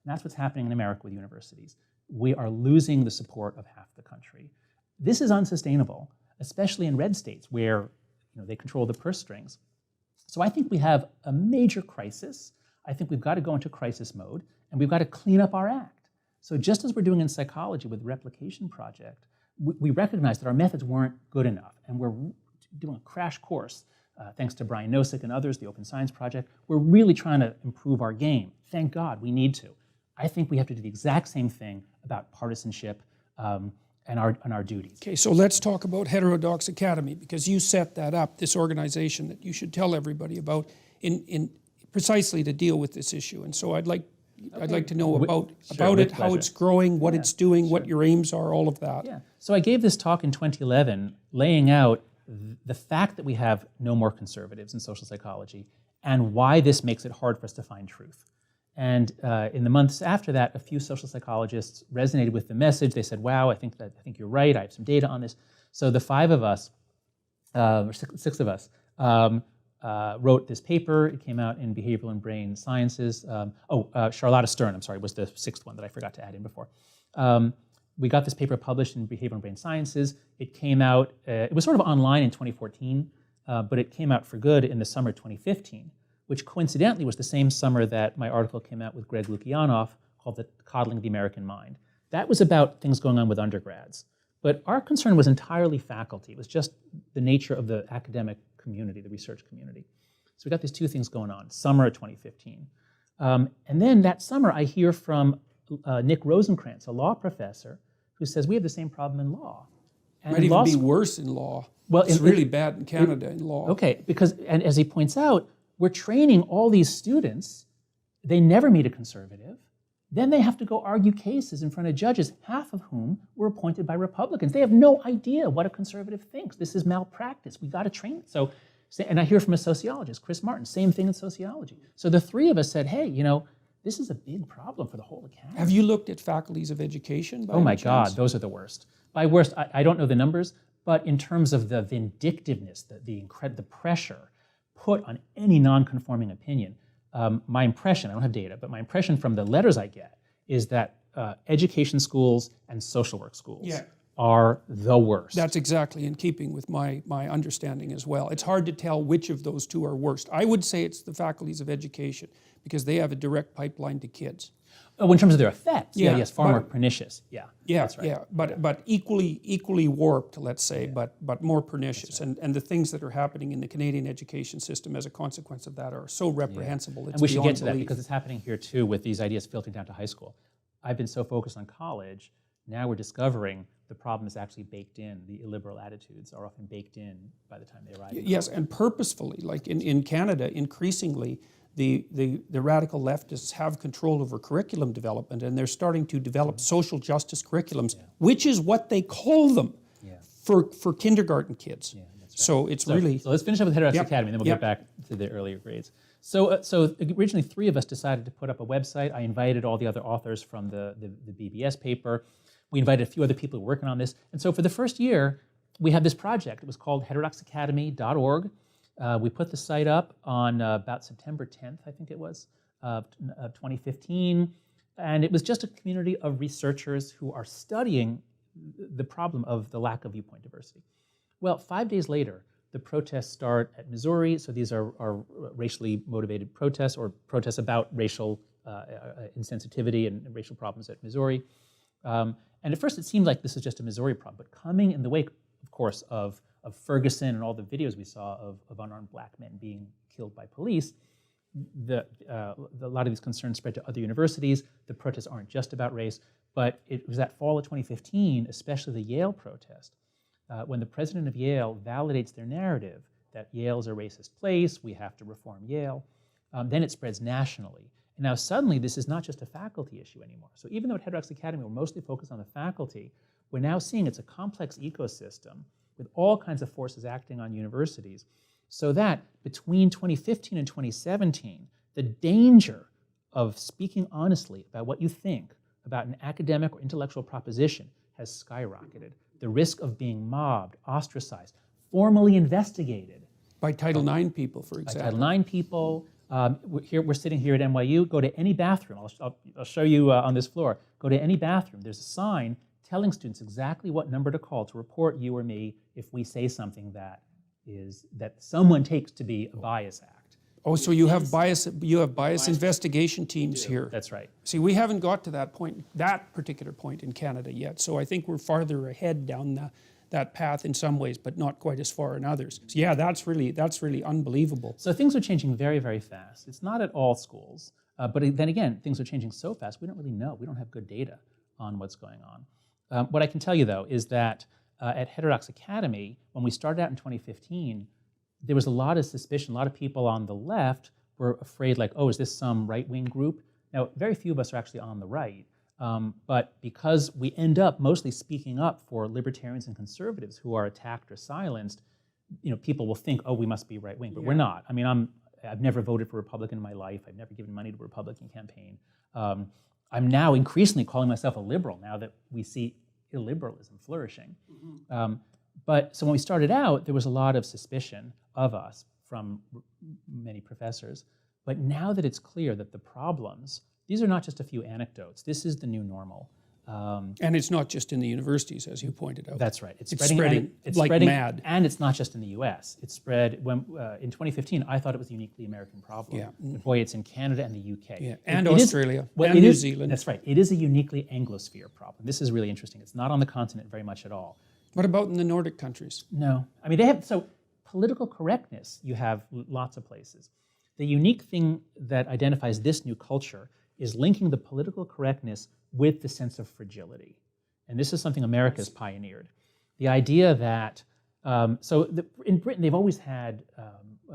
And that's what's happening in America with universities. We are losing the support of half the country. This is unsustainable, especially in red states where they control the purse strings. So I think we have a major crisis. I think we've got to go into crisis mode, and we've got to clean up our act. So just as we're doing in psychology with the Replication Project, we recognize that our methods weren't good enough, and we're doing a crash course, thanks to Brian Nosek and others, the Open Science Project. We're really trying to improve our game. Thank God, we need to. I think we have to do the exact same thing about partisanship and our duties. Okay, so let's talk about Heterodox Academy, because you set that up, this organization that you should tell everybody about, in precisely to deal with this issue. And so I'd like to know about it, how it's growing, what it's doing, what your aims are, all of that. Yeah. So I gave this talk in 2011, laying out the fact that we have no more conservatives in social psychology, and why this makes it hard for us to find truth. And in the months after that, a few social psychologists resonated with the message. They said, "Wow, I think you're right. I have some data on this." So the five of us, or six of us, wrote this paper. It came out in Behavioral and Brain Sciences. Charlotta Stern, I'm sorry, was the sixth one that I forgot to add in before. We got this paper published in Behavioral and Brain Sciences. It came out, it was sort of online in 2014, but it came out for good in the summer of 2015, which coincidentally was the same summer that my article came out with Greg Lukianoff called The Coddling the American Mind. That was about things going on with undergrads. But our concern was entirely faculty. It was just the nature of the academic community, the research community. So we got these two things going on, summer of 2015. And then that summer I hear from Nick Rosenkrantz, a law professor, who says we have the same problem in law. And Might even be worse in law. Well, it's really bad in Canada in law. Okay, because, and as he points out, we're training all these students, they never meet a conservative, then they have to go argue cases in front of judges, half of whom were appointed by Republicans. They have no idea what a conservative thinks. This is malpractice. We got to train it. So, and I hear from a sociologist, Chris Martin, same thing in sociology. So the three of us said, hey, this is a big problem for the whole academy. Have you looked at faculties of education? Oh my God, those are the worst. By worst, I don't know the numbers, but in terms of the vindictiveness, the pressure put on any non-conforming opinion, my impression, I don't have data, but my impression from the letters I get is that education schools and social work schools are the worst. That's exactly in keeping with my understanding as well. It's hard to tell which of those two are worst. I would say it's the faculties of education because they have a direct pipeline to kids. Oh, in terms of their effects, yes, far more pernicious. Yeah, that's right. But equally warped, let's say, but more pernicious. Right. And the things that are happening in the Canadian education system as a consequence of that are so reprehensible. It's and we should get to belief. that because it's happening here too with these ideas filtering down to high school. I've been so focused on college, now we're discovering the problem is actually baked in. The illiberal attitudes are often baked in by the time they arrive. Yes, and purposefully, like in Canada, increasingly, the radical leftists have control over curriculum development, and they're starting to develop social justice curriculums, which is what they call them for kindergarten kids. Yeah, that's right. So really... So let's finish up with Heterodox Academy, and then we'll get back to the earlier grades. So originally, three of us decided to put up a website. I invited all the other authors from the BBS paper. We invited a few other people who were working on this. And so for the first year, we had this project. It was called heterodoxacademy.org. We put the site up on about September 10th, I think it was, of 2015. And it was just a community of researchers who are studying the problem of the lack of viewpoint diversity. Well, 5 days later, the protests start at Missouri. So these are racially motivated protests or protests about racial insensitivity and racial problems at Missouri. And at first it seemed like this is just a Missouri problem, but coming in the wake, of course, of Ferguson and all the videos we saw of unarmed black men being killed by police, a lot of these concerns spread to other universities. The protests aren't just about race, but it was that fall of 2015, especially the Yale protest, when the president of Yale validates their narrative that Yale is a racist place, we have to reform Yale, then it spreads nationally. And now suddenly this is not just a faculty issue anymore. So even though at Heterodox Academy we're mostly focused on the faculty, we're now seeing it's a complex ecosystem with all kinds of forces acting on universities, so that between 2015 and 2017, the danger of speaking honestly about what you think about an academic or intellectual proposition has skyrocketed. The risk of being mobbed, ostracized, formally investigated. By Title IX people, for By example. Title IX people. We're sitting here at NYU. Go to any bathroom. I'll show you on this floor. Go to any bathroom. There's a sign telling students exactly what number to call to report you or me if we say something that someone takes to be a bias act. Oh, so you have bias investigation teams here. That's right. See, we haven't got to that particular point in Canada yet, so I think we're farther ahead down that path in some ways, but not quite as far in others. So yeah, that's really unbelievable. So things are changing very, very fast. It's not at all schools, but then again, things are changing so fast, we don't really know. We don't have good data on what's going on. What I can tell you, though, is that at Heterodox Academy, when we started out in 2015, there was a lot of suspicion. A lot of people on the left were afraid, like, oh, is this some right-wing group? Now, very few of us are actually on the right, but because we end up mostly speaking up for libertarians and conservatives who are attacked or silenced, people will think, oh, we must be right-wing, but we're not. I mean, I've never voted for Republican in my life. I've never given money to a Republican campaign. I'm now increasingly calling myself a liberal now that we see illiberalism flourishing. But so when we started out, there was a lot of suspicion of us from many professors. But now that it's clear that the problems, these are not just a few anecdotes. This is the new normal. And it's not just in the universities, as you pointed out. That's right. It's spreading mad. And it's not just in the U.S. It spread, in 2015, I thought it was a uniquely American problem. Yeah. But boy, it's in Canada and the U.K. Yeah. And Australia, and New Zealand. That's right. It is a uniquely Anglosphere problem. This is really interesting. It's not on the continent very much at all. What about in the Nordic countries? No. I mean, they have, so political correctness, you have lots of places. The unique thing that identifies this new culture is linking the political correctness with the sense of fragility. And this is something America's pioneered. The idea that, in Britain, they've always had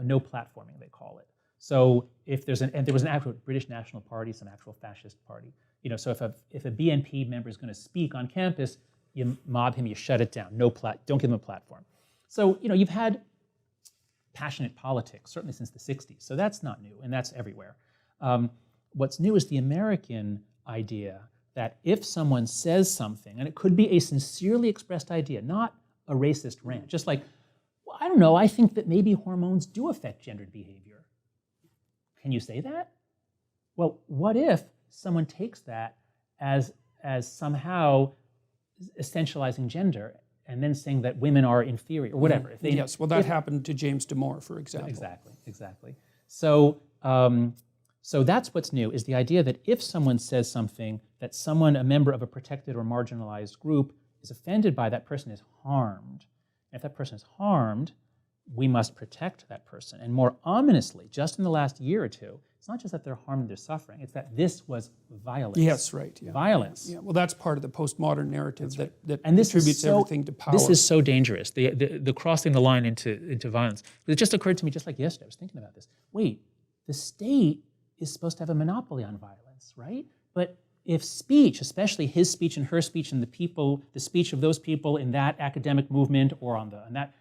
no platforming, they call it. So if there's and there was an actual British National Party, some actual fascist party. So if a BNP member is going to speak on campus, you mob him, you shut it down. Don't give him a platform. So you've had passionate politics, certainly since the 60s. So that's not new, and that's everywhere. What's new is the American idea that if someone says something, and it could be a sincerely expressed idea, not a racist rant, just like, well, I don't know, I think that maybe hormones do affect gendered behavior. Can you say that? Well, what if someone takes that as somehow essentializing gender and then saying that women are inferior or whatever? Yes, well, that happened to James Damore, for example. Exactly. So that's what's new, is the idea that if someone says something that a member of a protected or marginalized group is offended by, that person is harmed. And if that person is harmed, we must protect that person. And more ominously, just in the last year or two, it's not just that they're harmed, they're suffering, it's that this was violence. Yes, right. Yeah. Violence. Yeah, well, that's part of the postmodern narrative that and this attributes everything to power. This is so dangerous, the crossing the line into violence. But it just occurred to me just like yesterday, I was thinking about this. Wait, the state is supposed to have a monopoly on violence, right? But if speech, especially his speech and her speech and the speech of those people in that academic movement or on that,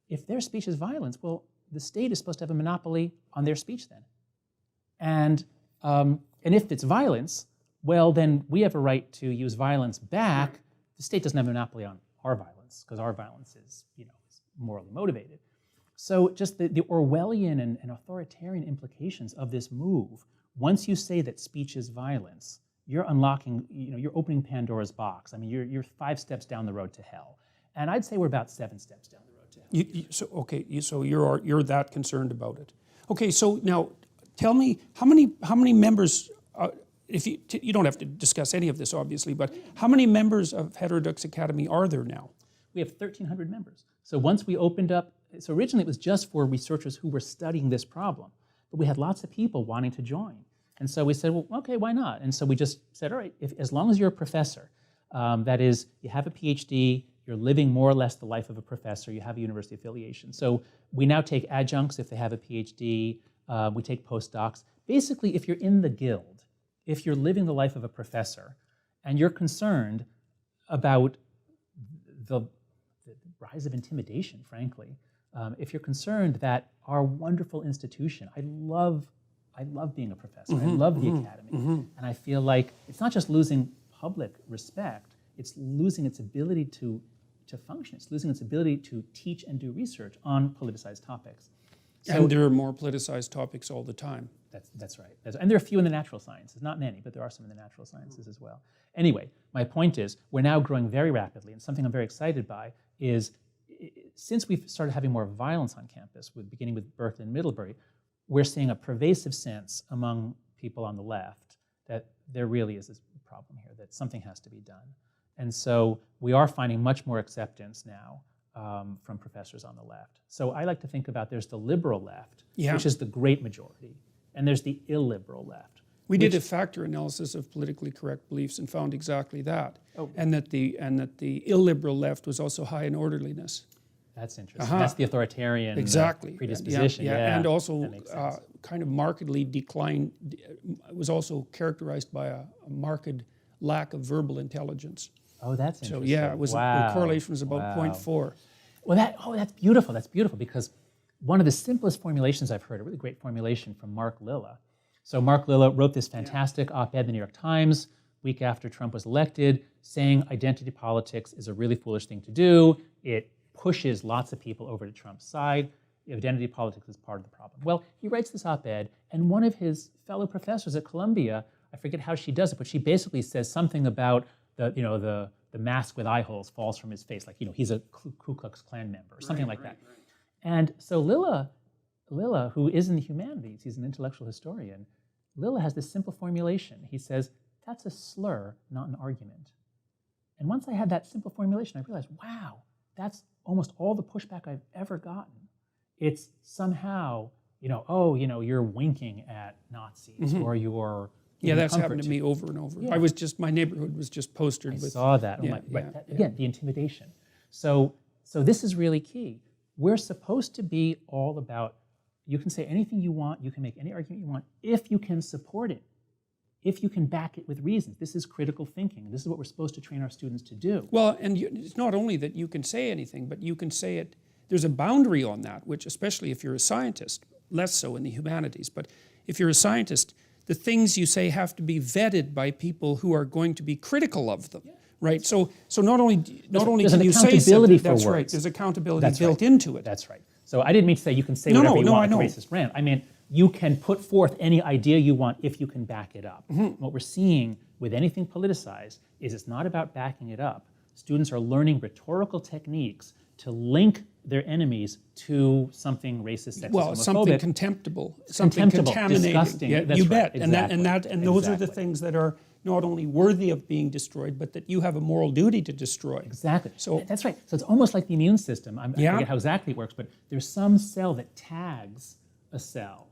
if their speech is violence, well, the state is supposed to have a monopoly on their speech then. And if it's violence, well, then we have a right to use violence back. The state doesn't have a monopoly on our violence because our violence is, is morally motivated. So just the Orwellian and authoritarian implications of this move, once you say that speech is violence, you're unlocking, you're opening Pandora's box. I mean, you're 5 steps down the road to hell. And I'd say we're about 7 steps down the road to hell. So you're that concerned about it. Okay, so now tell me how many members, if you don't have to discuss any of this obviously, but how many members of Heterodox Academy are there now? We have 1,300 members. So once we opened up, so originally it was just for researchers who were studying this problem, but we had lots of people wanting to join. And so we said, well, okay, why not? And so we just said, all right, as long as you're a professor, that is, you have a PhD, you're living more or less the life of a professor, you have a university affiliation. So we now take adjuncts if they have a PhD, we take postdocs. Basically, if you're in the guild, if you're living the life of a professor, and you're concerned about the rise of intimidation, frankly, if you're concerned that our wonderful institution, I love being a professor, I love the academy, and I feel like it's not just losing public respect, it's losing its ability to function. It's losing its ability to teach and do research on politicized topics. So, and there are more politicized topics all the time. That's right. And there are a few in the natural sciences, not many, but there are some in the natural sciences as well. Anyway, my point is we're now growing very rapidly, and something I'm very excited by is since we've started having more violence on campus, beginning with Berkeley and Middlebury, we're seeing a pervasive sense among people on the left that there really is this problem here, that something has to be done. And so we are finding much more acceptance now from professors on the left. So I like to think about there's the liberal left, which is the great majority, and there's the illiberal left. We did a factor analysis of politically correct beliefs and found exactly that, and that the illiberal left was also high in orderliness. That's interesting. That's the authoritarian predisposition. Yeah, and also kind of markedly declined. Was also characterized by a marked lack of verbal intelligence. Oh, that's interesting. So yeah, it was the correlation was about 0.4. Well, that's beautiful. That's beautiful because one of the simplest formulations I've heard, a really great formulation from Mark Lilla. So Mark Lilla wrote this fantastic op-ed in the New York Times week after Trump was elected, saying identity politics is a really foolish thing to do. It pushes lots of people over to Trump's side. Identity politics is part of the problem. Well, he writes this op-ed, and one of his fellow professors at Columbia, I forget how she does it, but she basically says something about the mask with eye holes falls from his face, like he's a Ku Klux Klan member, or something like that. And so Lilla, who is in the humanities, he's an intellectual historian, Lilla has this simple formulation. He says, that's a slur, not an argument. And once I had that simple formulation, I realized, wow, that's almost all the pushback I've ever gotten. It's somehow, you're winking at Nazis, or you're that's happened to me over and over. I was my neighborhood was just postered with. I saw that. Again, the intimidation. So this is really key. We're supposed to be all about, you can say anything you want, you can make any argument you want, if you can support it, if you can back it with reasons. This is critical thinking. This is what we're supposed to train our students to do. Well, and it's not only that you can say anything, but you can say it, there's a boundary on that, which especially if you're a scientist, less so in the humanities, but if you're a scientist, the things you say have to be vetted by people who are going to be critical of them, right? So not only can you say something, that's right, there's accountability built into it. That's right. So I didn't mean to say you can say whatever you want like a racist rant. I mean, you can put forth any idea you want if you can back it up. What we're seeing with anything politicized is it's not about backing it up. Students are learning rhetorical techniques to link their enemies to something racist, sexist, homophobic. Something contemptible, something contaminating. Disgusting. Yeah, That's you right. bet. Exactly. And those are the things that are not only worthy of being destroyed, but that you have a moral duty to destroy. Exactly. So that's right. So it's almost like the immune system. I forget how exactly it works, but there's some cell that tags a cell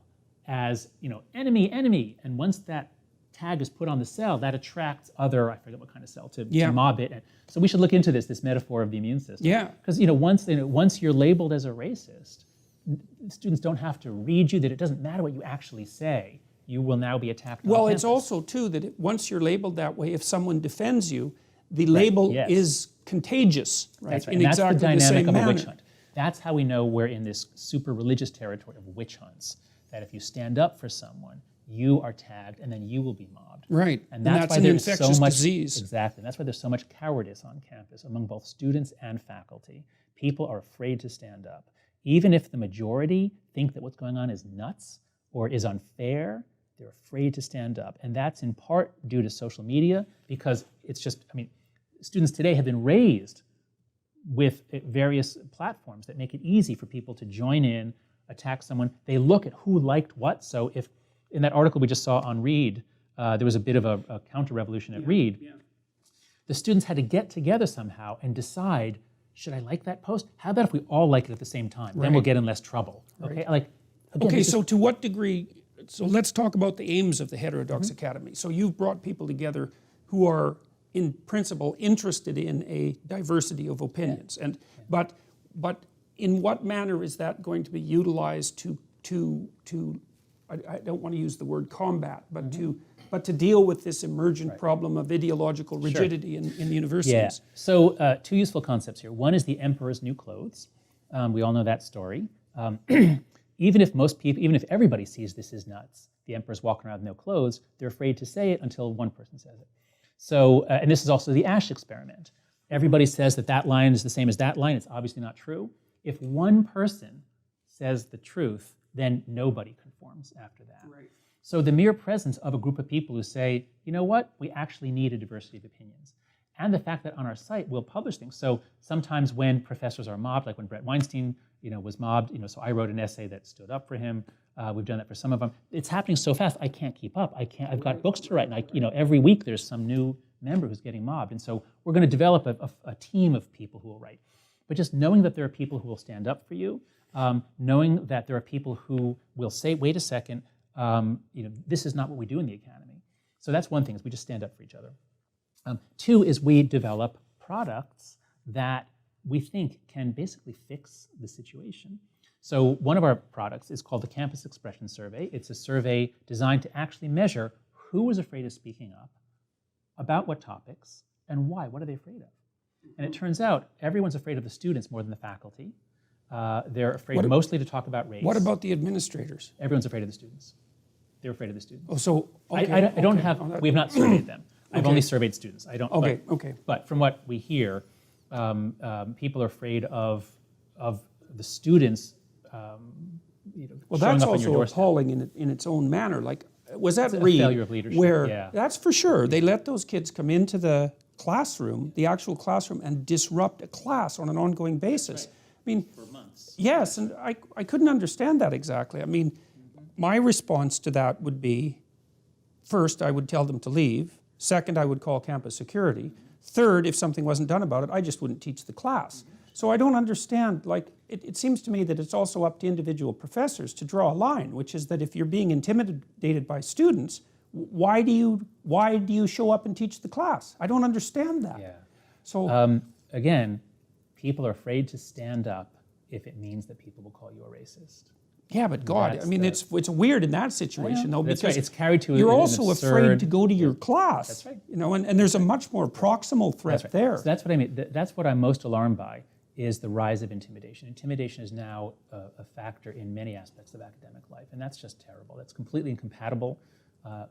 as enemy, enemy, and once that tag is put on the cell, that attracts other, I forget what kind of cell, to mob it. And so we should look into this metaphor of the immune system. Yeah. Because once you're labeled as a racist, students don't have to read you, that it doesn't matter what you actually say. You will now be attacked on campus. It's also, too, that once you're labeled that way, if someone defends you, the label is contagious, right? That's right. In and that's exactly the dynamic same of manner. a witch hunt. That's how we know we're in this super religious territory of witch hunts, that if you stand up for someone, you are tagged, and then you will be mobbed. Right, and that's why an there's infectious so much disease. Exactly, and that's why there's so much cowardice on campus among both students and faculty. People are afraid to stand up. Even if the majority think that what's going on is nuts or is unfair, they're afraid to stand up. And that's in part due to social media, because it's just, students today have been raised with various platforms that make it easy for people to join in, attack someone. They look at who liked what. So if in that article we just saw on Reed, there was a bit of a counter-revolution at Reed. Yeah. The students had to get together somehow and decide, should I like that post? How about if we all like it at the same time? Then we'll get in less trouble. Okay. Again, so to what degree? So let's talk about the aims of the Heterodox Academy. So you've brought people together who are, in principle, interested in a diversity of opinions, but in what manner is that going to be utilized to I don't want to use the word combat, but to deal with this emergent problem of ideological rigidity in universities? Yeah. So two useful concepts here. One is the emperor's new clothes. We all know that story. Even if everybody sees this as nuts, the emperor's walking around with no clothes, they're afraid to say it until one person says it. So, and this is also the Ash experiment. Everybody says that that line is the same as that line. It's obviously not true. If one person says the truth, then nobody conforms after that. Right. So the mere presence of a group of people who say, you know what, we actually need a diversity of opinions. And the fact that on our site we'll publish things. So sometimes when professors are mobbed, like when Brett Weinstein was mobbed, so I wrote an essay that stood up for him. We've done that for some of them. It's happening so fast, I can't keep up. I've got books to write, and every week there's some new member who's getting mobbed. And so we're going to develop a team of people who will write. But just knowing that there are people who will stand up for you, knowing that there are people who will say, wait a second, this is not what we do in the academy. So that's one thing, is we just stand up for each other. Two is we develop products that we think can basically fix the situation. So one of our products is called the Campus Expression Survey. It's a survey designed to actually measure who was afraid of speaking up, about what topics, and why. What are they afraid of? And it turns out everyone's afraid of the students more than the faculty. They're afraid mostly to talk about race. What about the administrators? Everyone's afraid of the students. They're afraid of the students. Oh, so okay, I don't have. We have not surveyed them. I've only surveyed students. I don't. Okay. But, Okay. But from what we hear, people are afraid of the students. Well, showing that's up on your also doorstep. appalling in its own manner. Like, was that It's a Reed, failure of leadership, where yeah. that's for sure. They let those kids come into the classroom, the actual classroom, and disrupt a class on an ongoing basis. Right. I mean, For months. yes, and I couldn't understand that exactly. I mean, my response to that would be, first, I would tell them to leave. Second, I would call campus security. Third, if something wasn't done about it, I just wouldn't teach the class. So I don't understand, like, it seems to me that it's also up to individual professors to draw a line, which is that if you're being intimidated by students, why do you show up and teach the class? I don't understand that. Yeah. So Again, people are afraid to stand up if it means that people will call you a racist. yeah, but God, That's I mean, it's weird in that situation though, That's because right. It's carried to you're an also afraid absurd- to go to your class. That's right. And there's a much more proximal threat That's right. there. So that's what I mean. That's what I'm most alarmed by, is the rise of intimidation. Intimidation is now a factor in many aspects of academic life, and that's just terrible. That's completely incompatible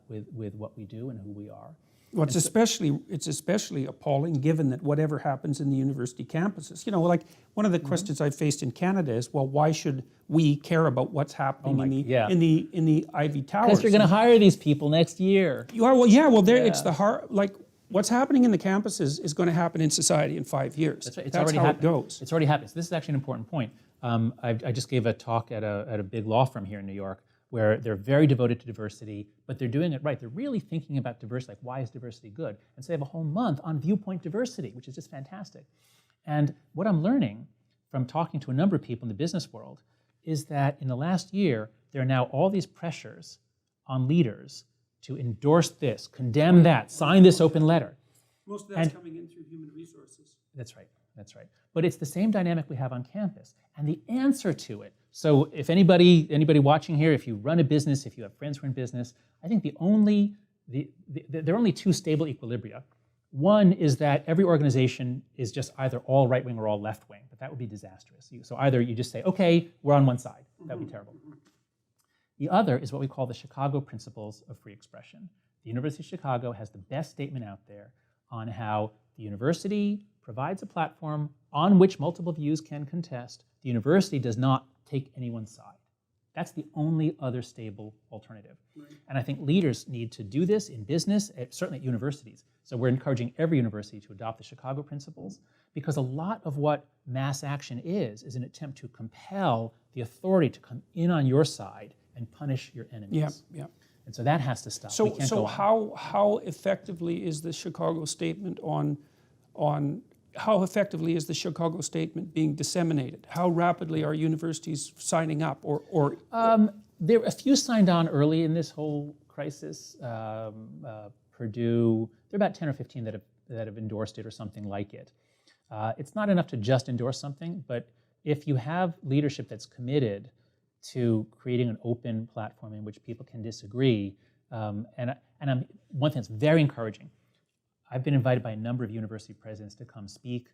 with what we do and who we are. Well, it's especially appalling given that whatever happens in the university campuses, like one of the questions I've faced in Canada is, well, why should we care about what's happening in the Ivy Towers? Because you're going to hire these people next year. You are, well, yeah, well, there it's the hard, like what's happening in the campuses is going to happen in society in 5 years. That's right. That's already how happened. it goes. It's already happened. So this is actually an important point. I just gave a talk at a big law firm here in New York, where they're very devoted to diversity, but they're doing it right. They're really thinking about diversity, like why is diversity good? And so they have a whole month on viewpoint diversity, which is just fantastic. And what I'm learning from talking to a number of people in the business world is that in the last year, there are now all these pressures on leaders to endorse this, condemn that, sign this open letter. Most of that's coming in through human resources. That's right. That's right. But it's the same dynamic we have on campus. And the answer to it, so if anybody watching here, if you run a business, if you have friends who are in business, I think there are only two stable equilibria. One is that every organization is just either all right-wing or all left-wing, but that would be disastrous. So either you just say, okay, we're on one side. That would be terrible. The other is what we call the Chicago Principles of Free Expression. The University of Chicago has the best statement out there on how the university provides a platform on which multiple views can contest. The university does not take anyone's side. That's the only other stable alternative. Right. And I think leaders need to do this in business, certainly at universities. So we're encouraging every university to adopt the Chicago principles, because a lot of what mass action is an attempt to compel the authority to come in on your side and punish your enemies. Yeah. And so that has to stop. So how effectively is the Chicago statement how effectively is the Chicago statement being disseminated? How rapidly are universities signing up? There a few signed on early in this whole crisis. Purdue, there are about 10 or 15 that have endorsed it or something like it. It's not enough to just endorse something, but if you have leadership that's committed to creating an open platform in which people can disagree, one thing that's very encouraging, I've been invited by a number of university presidents to come speak.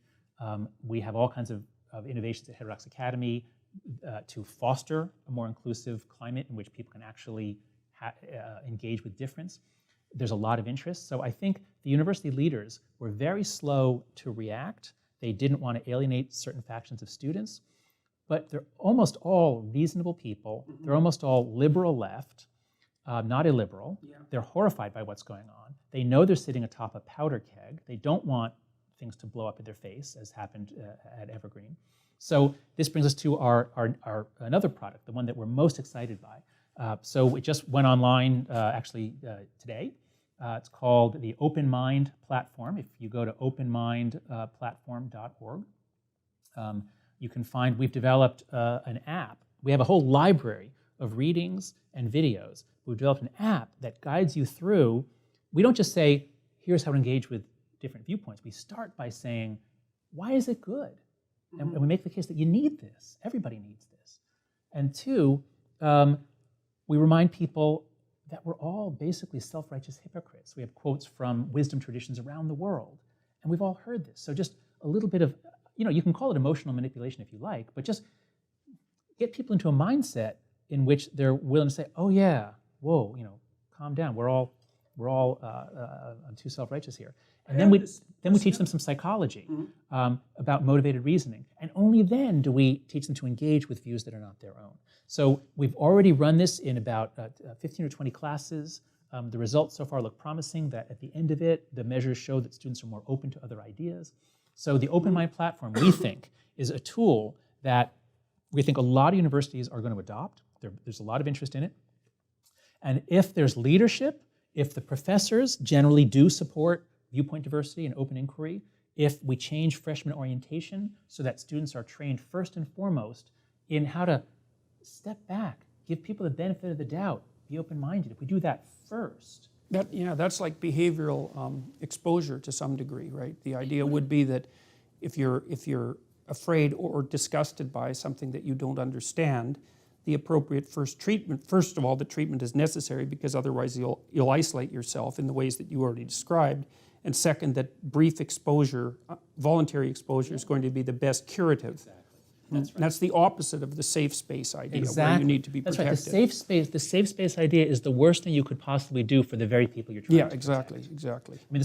We have all kinds of innovations at Heterodox Academy to foster a more inclusive climate in which people can actually engage with difference. there's a lot of interest. So I think the university leaders were very slow to react. They didn't want to alienate certain factions of students, but they're almost all reasonable people. They're almost all liberal left, not illiberal. Yeah. They're horrified by what's going on. They know they're sitting atop a powder keg. They don't want things to blow up in their face, as happened at Evergreen. So this brings us to our another product, the one that we're most excited by. So it just went online today. It's called the Open Mind Platform. If you go to openmindplatform.org, you can find we've developed an app. We have a whole library of readings and videos. We've developed an app that guides you through. We don't just say, here's how to engage with different viewpoints. We start by saying, why is it good? And we make the case that you need this. Everybody needs this. And two, we remind people that we're all basically self-righteous hypocrites. We have quotes from wisdom traditions around the world, and we've all heard this. So just a little bit of, you can call it emotional manipulation if you like, but just get people into a mindset in which they're willing to say, oh yeah, whoa, calm down. We're all too self-righteous here. And then we teach them some psychology about motivated reasoning. And only then do we teach them to engage with views that are not their own. So we've already run this in about 15 or 20 classes. The results so far look promising, that at the end of it, the measures show that students are more open to other ideas. So the Open Mind Platform, we think, is a tool that we think a lot of universities are going to adopt. There's a lot of interest in it. And if there's leadership, if the professors generally do support viewpoint diversity and open inquiry, if we change freshman orientation so that students are trained first and foremost in how to step back, give people the benefit of the doubt, be open-minded. If we do that first. That's like behavioral exposure to some degree, right? The idea would be that if you're afraid or disgusted by something that you don't understand, the appropriate first of all, the treatment is necessary because otherwise you'll isolate yourself in the ways that you already described. And second, that brief exposure, voluntary exposure, is going to be the best curative. Exactly. That's right. That's the opposite of the safe space idea, exactly. where you need to be protected. That's right. The safe space idea is the worst thing you could possibly do for the very people you're trying to protect. Exactly. I mean, the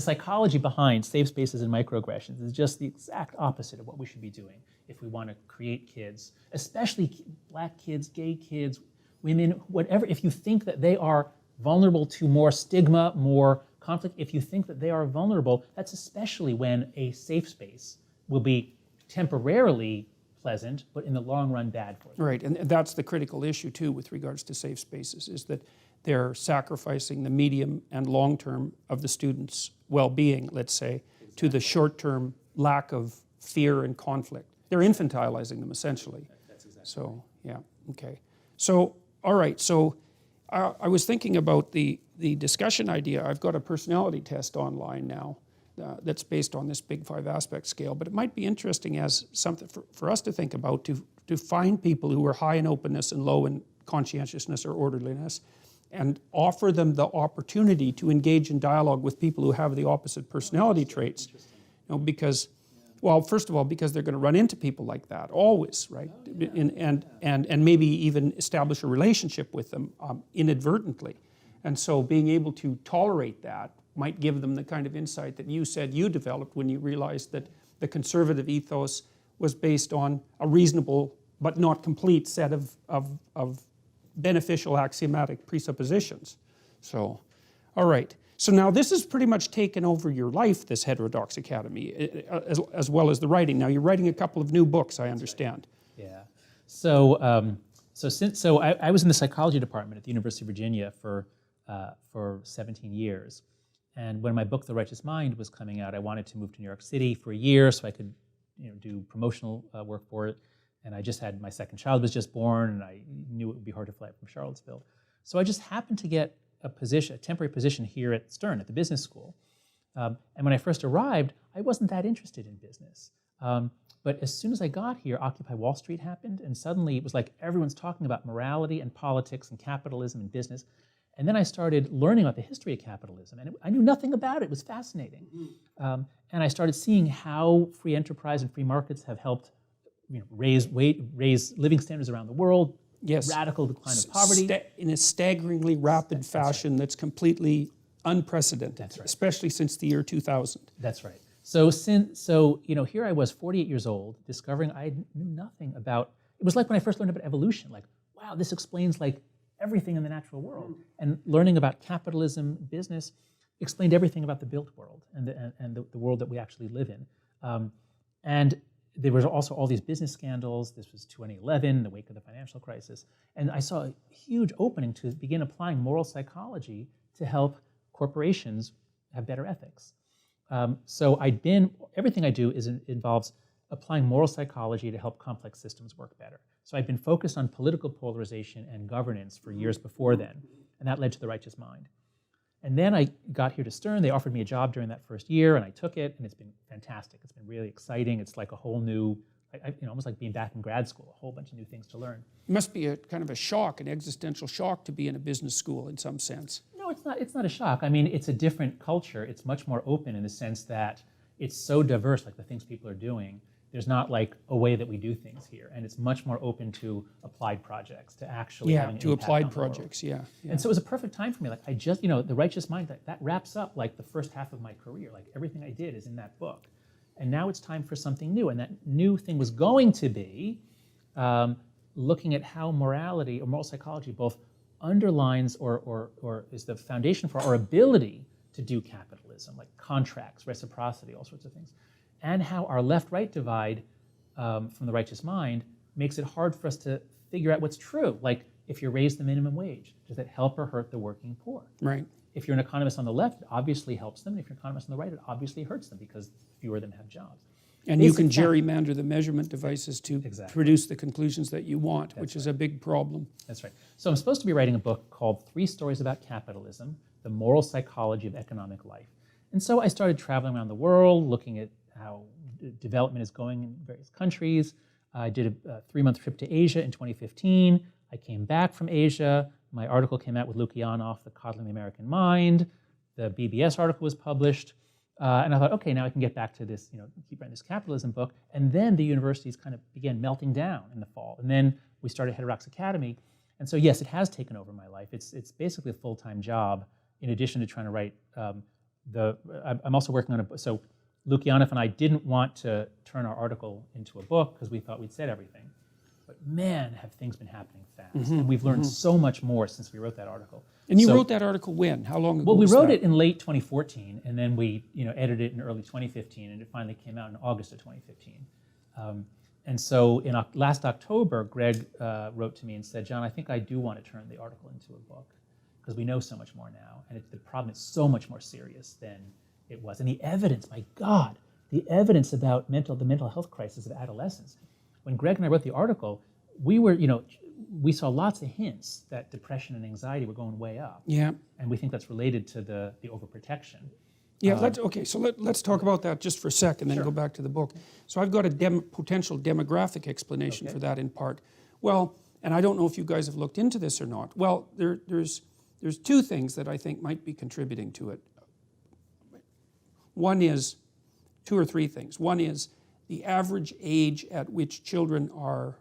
psychology behind safe spaces and microaggressions is just the exact opposite of what we should be doing if we want to create kids, especially black kids, gay kids, women, whatever. If you think that they are vulnerable to more stigma, more conflict, if you think that they are vulnerable, that's especially when a safe space will be temporarily pleasant, but in the long run bad for them. Right, and that's the critical issue too with regards to safe spaces, is that they're sacrificing the medium and long term of the students' well-being, let's say, to the short-term lack of fear and conflict. They're infantilizing them essentially. That's exactly so, yeah, okay. So, all right, so I was thinking about the discussion idea. I've got a personality test online now that's based on this Big 5 aspect scale, but it might be interesting as something for us to think about, to find people who are high in openness and low in conscientiousness or orderliness, and offer them the opportunity to engage in dialogue with people who have the opposite personality traits. Because, well, first of all, because they're going to run into people like that always, right? And maybe even establish a relationship with them inadvertently. And so being able to tolerate that might give them the kind of insight that you said you developed when you realized that the conservative ethos was based on a reasonable but not complete set of beneficial axiomatic presuppositions. So, all right. So now this has pretty much taken over your life, this Heterodox Academy, as well as the writing. Now you're writing a couple of new books, I understand. Yeah. So I was in the psychology department at the University of Virginia for 17 years. And when my book, The Righteous Mind, was coming out, I wanted to move to New York City for a year so I could do promotional work for it. And I just had, my second child was just born, and I knew it would be hard to fly from Charlottesville. So I just happened to get a temporary position here at Stern, at the business school. And when I first arrived, I wasn't that interested in business. But as soon as I got here, Occupy Wall Street happened, and suddenly it was like everyone's talking about morality and politics and capitalism and business. And then I started learning about the history of capitalism, and I knew nothing about it. It was fascinating. And I started seeing how free enterprise and free markets have helped raise living standards around the world, Yes. radical decline of poverty. In a staggeringly rapid fashion that's completely unprecedented, That's right. especially since the year 2000. That's right. So here I was, 48 years old, discovering I knew nothing about. It was like when I first learned about evolution. Like, wow, this explains like everything in the natural world. And learning about capitalism, business, explained everything about the built world and the world that we actually live in. And there was also all these business scandals. This was 2011, the wake of the financial crisis. And I saw a huge opening to begin applying moral psychology to help corporations have better ethics. So everything I do involves applying moral psychology to help complex systems work better. So I've been focused on political polarization and governance for years before then, and that led to The Righteous Mind. And then I got here to Stern. They offered me a job during that first year, and I took it, and it's been fantastic. It's been really exciting. It's like a whole new, almost like being back in grad school, a whole bunch of new things to learn. It must be a kind of a shock, an existential shock to be in a business school in some sense. No, it's not. It's not a shock. I mean, it's a different culture. It's much more open in the sense that it's so diverse, like the things people are doing. There's not like a way that we do things here, and it's much more open to applied projects, to actually having an to impact applied on the world. projects. And so it was a perfect time for me. Like I just, The Righteous Mind, that wraps up like the first half of my career. Like everything I did is in that book, and now it's time for something new. And that new thing was going to be looking at how morality or moral psychology both underlines or is the foundation for our ability to do capitalism, like contracts, reciprocity, all sorts of things, and how our left-right divide from The Righteous Mind makes it hard for us to figure out what's true. Like, if you raise the minimum wage, does that help or hurt the working poor? Right. If you're an economist on the left, it obviously helps them. If you're an economist on the right, it obviously hurts them because fewer of them have jobs. And you can gerrymander the measurement devices to Exactly. produce the conclusions that you want, which is a big problem. That's right. So I'm supposed to be writing a book called 3 Stories About Capitalism, The Moral Psychology of Economic Life. And so I started traveling around the world, looking at how development is going in various countries. I did a 3-month trip to Asia in 2015. I came back from Asia. My article came out with Lukianoff, The Coddling the American Mind. The BBS article was published. And I thought, okay, now I can get back to this, keep writing this capitalism book. And then the universities kind of began melting down in the fall. And then we started Heterodox Academy. And so, yes, it has taken over my life. It's basically a full-time job in addition to trying to write I'm also working on a book. So Lukianoff and I didn't want to turn our article into a book because we thought we'd said everything. But man, have things been happening fast. Mm-hmm. And we've learned so much more since we wrote that article. And you wrote that article when? How long ago Well, we was wrote that? it in late 2014, and then we edited it in early 2015, and it finally came out in August of 2015. And so in last October, Greg wrote to me and said, John, I think I do want to turn the article into a book because we know so much more now, and the problem is so much more serious than it was. And the evidence, my God, the evidence about the mental health crisis of adolescence. When Greg and I wrote the article, we saw lots of hints that depression and anxiety were going way up. Yeah. And we think that's related to the overprotection. Yeah, let's talk about that just for a second, then Sure. go back to the book. So I've got a potential demographic explanation for that in part. Well, and I don't know if you guys have looked into this or not. Well, there's 2 things that I think might be contributing to it. One is 2 or 3 things. One is the average age at which children are,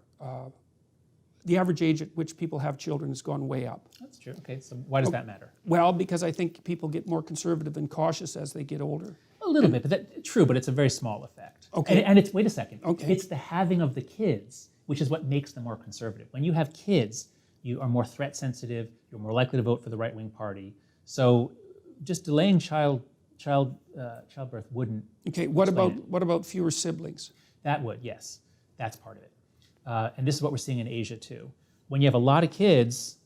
the average age at which people have children has gone way up. That's true. Okay, so why does that matter? Well, because I think people get more conservative and cautious as they get older. A little bit, but true, but it's a very small effect. Okay. And it's, wait a second, Okay. it's the having of the kids, which is what makes them more conservative. When you have kids, you are more threat sensitive, you're more likely to vote for the right-wing party. So just delaying childbirth wouldn't. Okay, what about fewer siblings? That would, yes. That's part of it. And this is what we're seeing in Asia too. When you have a lot of kids,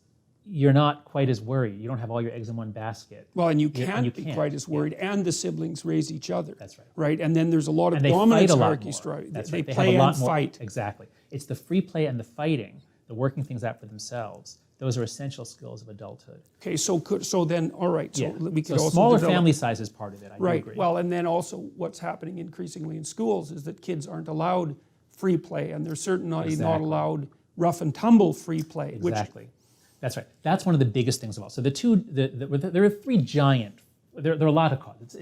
you're not quite as worried. You don't have all your eggs in one basket. Well, and you can't be quite as worried, and the siblings raise each other. That's right. Right, and then there's a lot of And they dominance fight a lot hierarchies. more. Right? That's They right. play have a lot and more, fight. Exactly. It's the free play and the fighting, the working things out for themselves. Those are essential skills of adulthood. Okay, so then, all right, so we could also smaller develop, family size is part of it, I do right, agree. well, and then also what's happening increasingly in schools is that kids aren't allowed free play, and they're certainly not allowed rough and tumble free play. Exactly. That's right. That's one of the biggest things of all. So there are 3 giant, there are a lot of causes.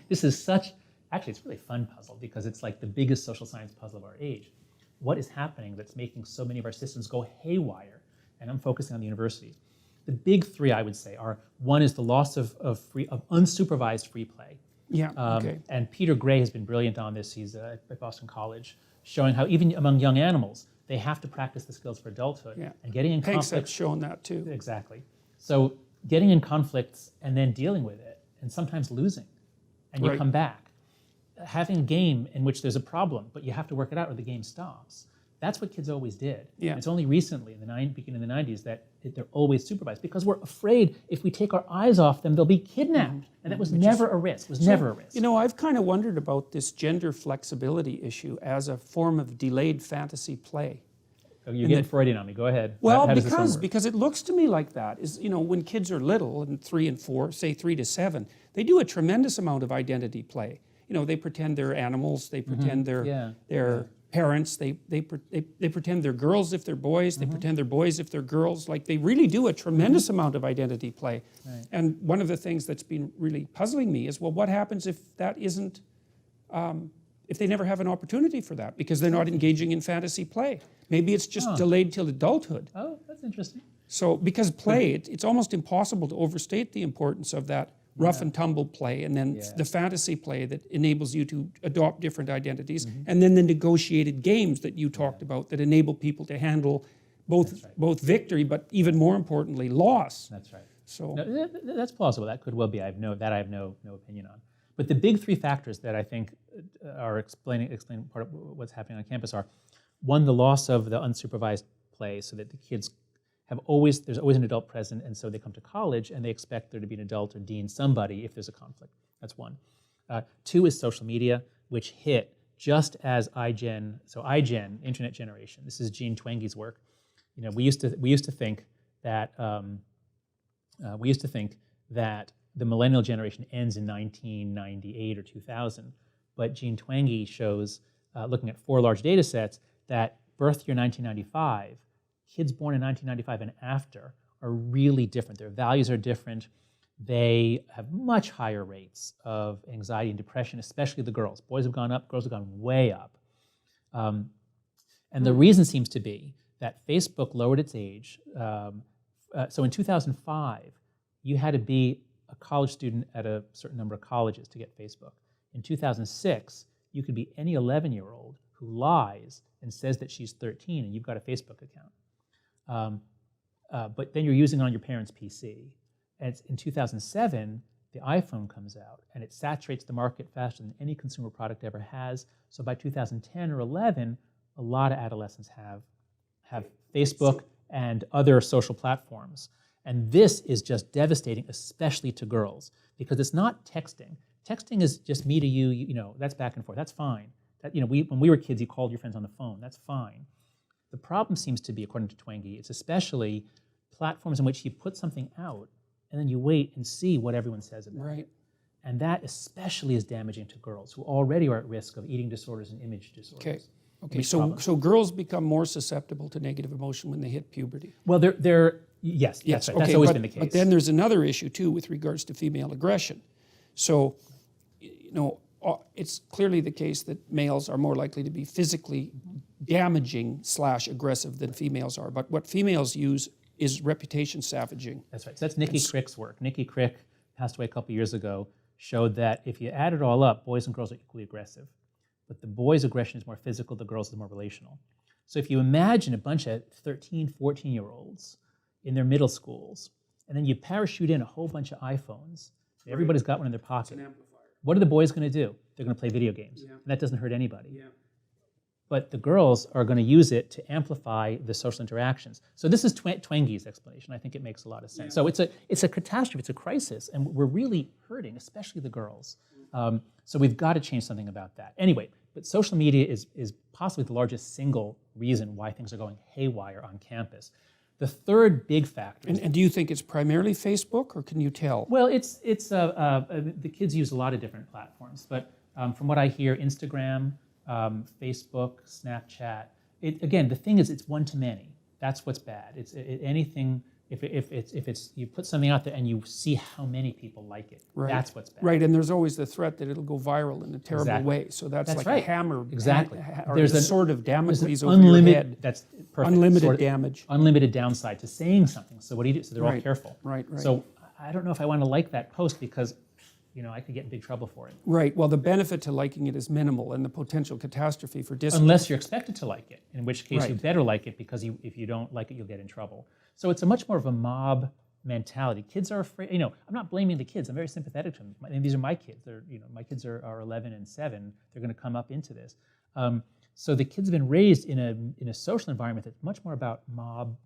This is actually it's a really fun puzzle because it's like the biggest social science puzzle of our age. What is happening that's making so many of our systems go haywire? and I'm focusing on the universities. The big three, I would say, are one is the loss of unsupervised free play. Yeah, okay. And Peter Gray has been brilliant on this. He's at Boston College, showing how even among young animals, they have to practice the skills for adulthood. Yeah. And getting in Pegs have conflict. shown that too. Exactly. So getting in conflicts and then dealing with it, and sometimes losing, and you Right. come back. Having a game in which there's a problem, but you have to work it out or the game stops. That's what kids always did. Yeah. It's only recently, in the beginning of the 90s, that they're always supervised because we're afraid if we take our eyes off them, they'll be kidnapped. And that was never a risk. Never a risk. You know, I've kind of wondered about this gender flexibility issue as a form of delayed fantasy play. You're getting Freudian on me. Go ahead. Well, How does this one work? because it looks to me like that is, you know, when kids are little and 3 and 4, say 3 to 7, they do a tremendous amount of identity play. You know, they pretend they're animals, they pretend they're parents, they pretend they're girls if they're boys, they pretend they're boys if they're girls. Like, they really do a tremendous amount of identity play. Right. And one of the things that's been really puzzling me is, well, what happens if that isn't, if they never have an opportunity for that because they're not engaging in fantasy play? Maybe it's just delayed till adulthood. Oh, that's interesting. So, because play, it's almost impossible to overstate the importance of that rough and tumble play, and then the fantasy play that enables you to adopt different identities, and then the negotiated games that you talked about that enable people to handle both victory, but even more importantly, loss. That's right. So No, that's plausible. That could well be. I have no opinion on. But the big three factors that I think are explaining part of what's happening on campus are, one, the loss of the unsupervised play, so that the kids there's always an adult present, and so they come to college and they expect there to be an adult or dean, somebody, if there's a conflict. That's one. Two is social media, which hit just as iGen, internet generation. This is Jean Twenge's work. You know, we used to think that the millennial generation ends in 1998 or 2000, but Jean Twenge shows, looking at 4 large data sets, that birth year 1995, kids born in 1995 and after are really different. Their values are different. They have much higher rates of anxiety and depression, especially the girls. Boys have gone up, girls have gone way up. And the reason seems to be that Facebook lowered its age. So in 2005, you had to be a college student at a certain number of colleges to get Facebook. In 2006, you could be any 11-year-old who lies and says that she's 13 and you've got a Facebook account. But then you're using it on your parents' PC. And in 2007, the iPhone comes out, and it saturates the market faster than any consumer product ever has. So by 2010 or 11, a lot of adolescents have Facebook and other social platforms. And this is just devastating, especially to girls, because it's not texting. Texting is just me to you, you know, that's back and forth. That's fine. That, you know, when we were kids, you called your friends on the phone. That's fine. The problem seems to be, according to Twenge, it's especially platforms in which you put something out and then you wait and see what everyone says about it. And that especially is damaging to girls who already are at risk of eating disorders and image disorders. Okay. So girls become more susceptible to negative emotion when they hit puberty. Well, yes, that's right. That's always been the case. But then there's another issue too with regards to female aggression. So, you know, it's clearly the case that males are more likely to be physically damaging / aggressive than females are. But what females use is reputation savaging. That's right. So that's Nikki Crick's work. Nikki Crick passed away a couple years ago, showed that if you add it all up, boys and girls are equally aggressive. But the boys' aggression is more physical, the girls' is more relational. So if you imagine a bunch of 13, 14-year-olds in their middle schools, and then you parachute in a whole bunch of iPhones, everybody's got one in their pocket. What are the boys going to do? They're going to play video games. And that doesn't hurt anybody. But the girls are going to use it to amplify the social interactions. So this is Twenge's explanation. I think it makes a lot of sense. So it's a catastrophe, it's a crisis, and we're really hurting, especially the girls. So we've got to change something about that. Anyway, but social media is possibly the largest single reason why things are going haywire on campus. The third big factor. And do you think it's primarily Facebook, or can you tell? Well, the kids use a lot of different platforms, but from what I hear, Instagram, Facebook, Snapchat. Again, the thing is, it's one to many. That's what's bad. Anything If you put something out there and you see how many people like it, Right. that's what's bad. Right, and there's always the threat that it'll go viral in a terrible Exactly. way. So that's like right. a hammer, Exactly. or There's the an- sword of There's Damocles an over your unlimited, head. that's perfect. Unlimited Sort of damage. Unlimited downside to saying something. So what do you do? So they're all Right. careful. Right, right. So I don't know if I want to like that post because, I could get in big trouble for it. Right. Well, the benefit to liking it is minimal, and the potential catastrophe for discipline. Unless you're expected to like it, in which case you Right. better like it because if you don't like it, you'll get in trouble. So it's a much more of a mob mentality. Kids are afraid. I'm not blaming the kids. I'm very sympathetic to them. These are my kids. My kids are 11 and 7. They're going to come up into this. So the kids have been raised in a social environment that's much more about mob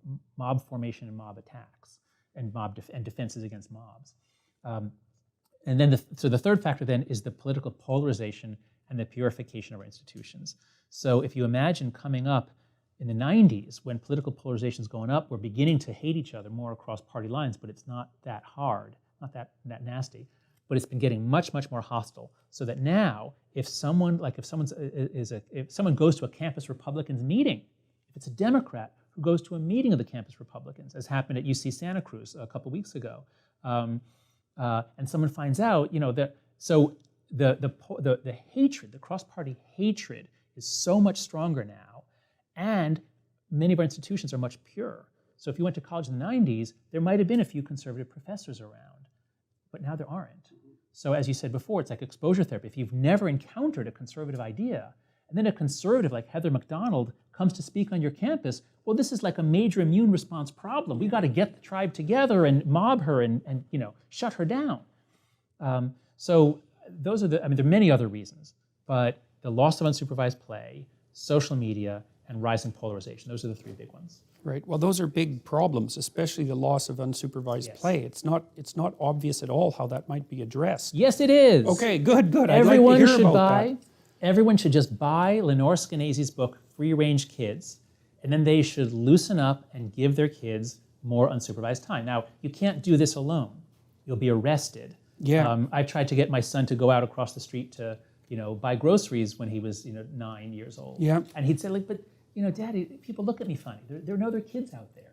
formation and mob attacks and and defenses against mobs. And then the third factor then is the political polarization and the purification of our institutions. So if you imagine coming up in the 90s, when political polarization is going up, we're beginning to hate each other more across party lines, but it's not that hard, not that nasty. But it's been getting much, much more hostile. So that now, if someone goes to a campus Republicans meeting, if it's a Democrat who goes to a meeting of the campus Republicans, as happened at UC Santa Cruz a couple weeks ago, and someone finds out, so the hatred, the cross-party hatred, is so much stronger now, and many of our institutions are much purer. So if you went to college in the 90s, there might have been a few conservative professors around, but now there aren't. So as you said before, it's like exposure therapy. If you've never encountered a conservative idea, and then a conservative like Heather McDonald comes to speak on your campus, well, this is like a major immune response problem. We got to get the tribe together and mob her and shut her down. So those are there are many other reasons, but the loss of unsupervised play, social media, and rising polarization. Those are the three big ones. Right. Well, those are big problems, especially the loss of unsupervised Yes. play. It's not obvious at all how that might be addressed. Yes, it is. Okay, good. Everyone I'd like to hear should about buy. that. Everyone should just buy Lenore Skenazy's book, Free Range Kids, and then they should loosen up and give their kids more unsupervised time. Now, you can't do this alone. You'll be arrested. Yeah. I tried to get my son to go out across the street to, buy groceries when he was, 9 years old. Yeah. And he'd say, but, Daddy, people look at me funny. There are no other kids out there.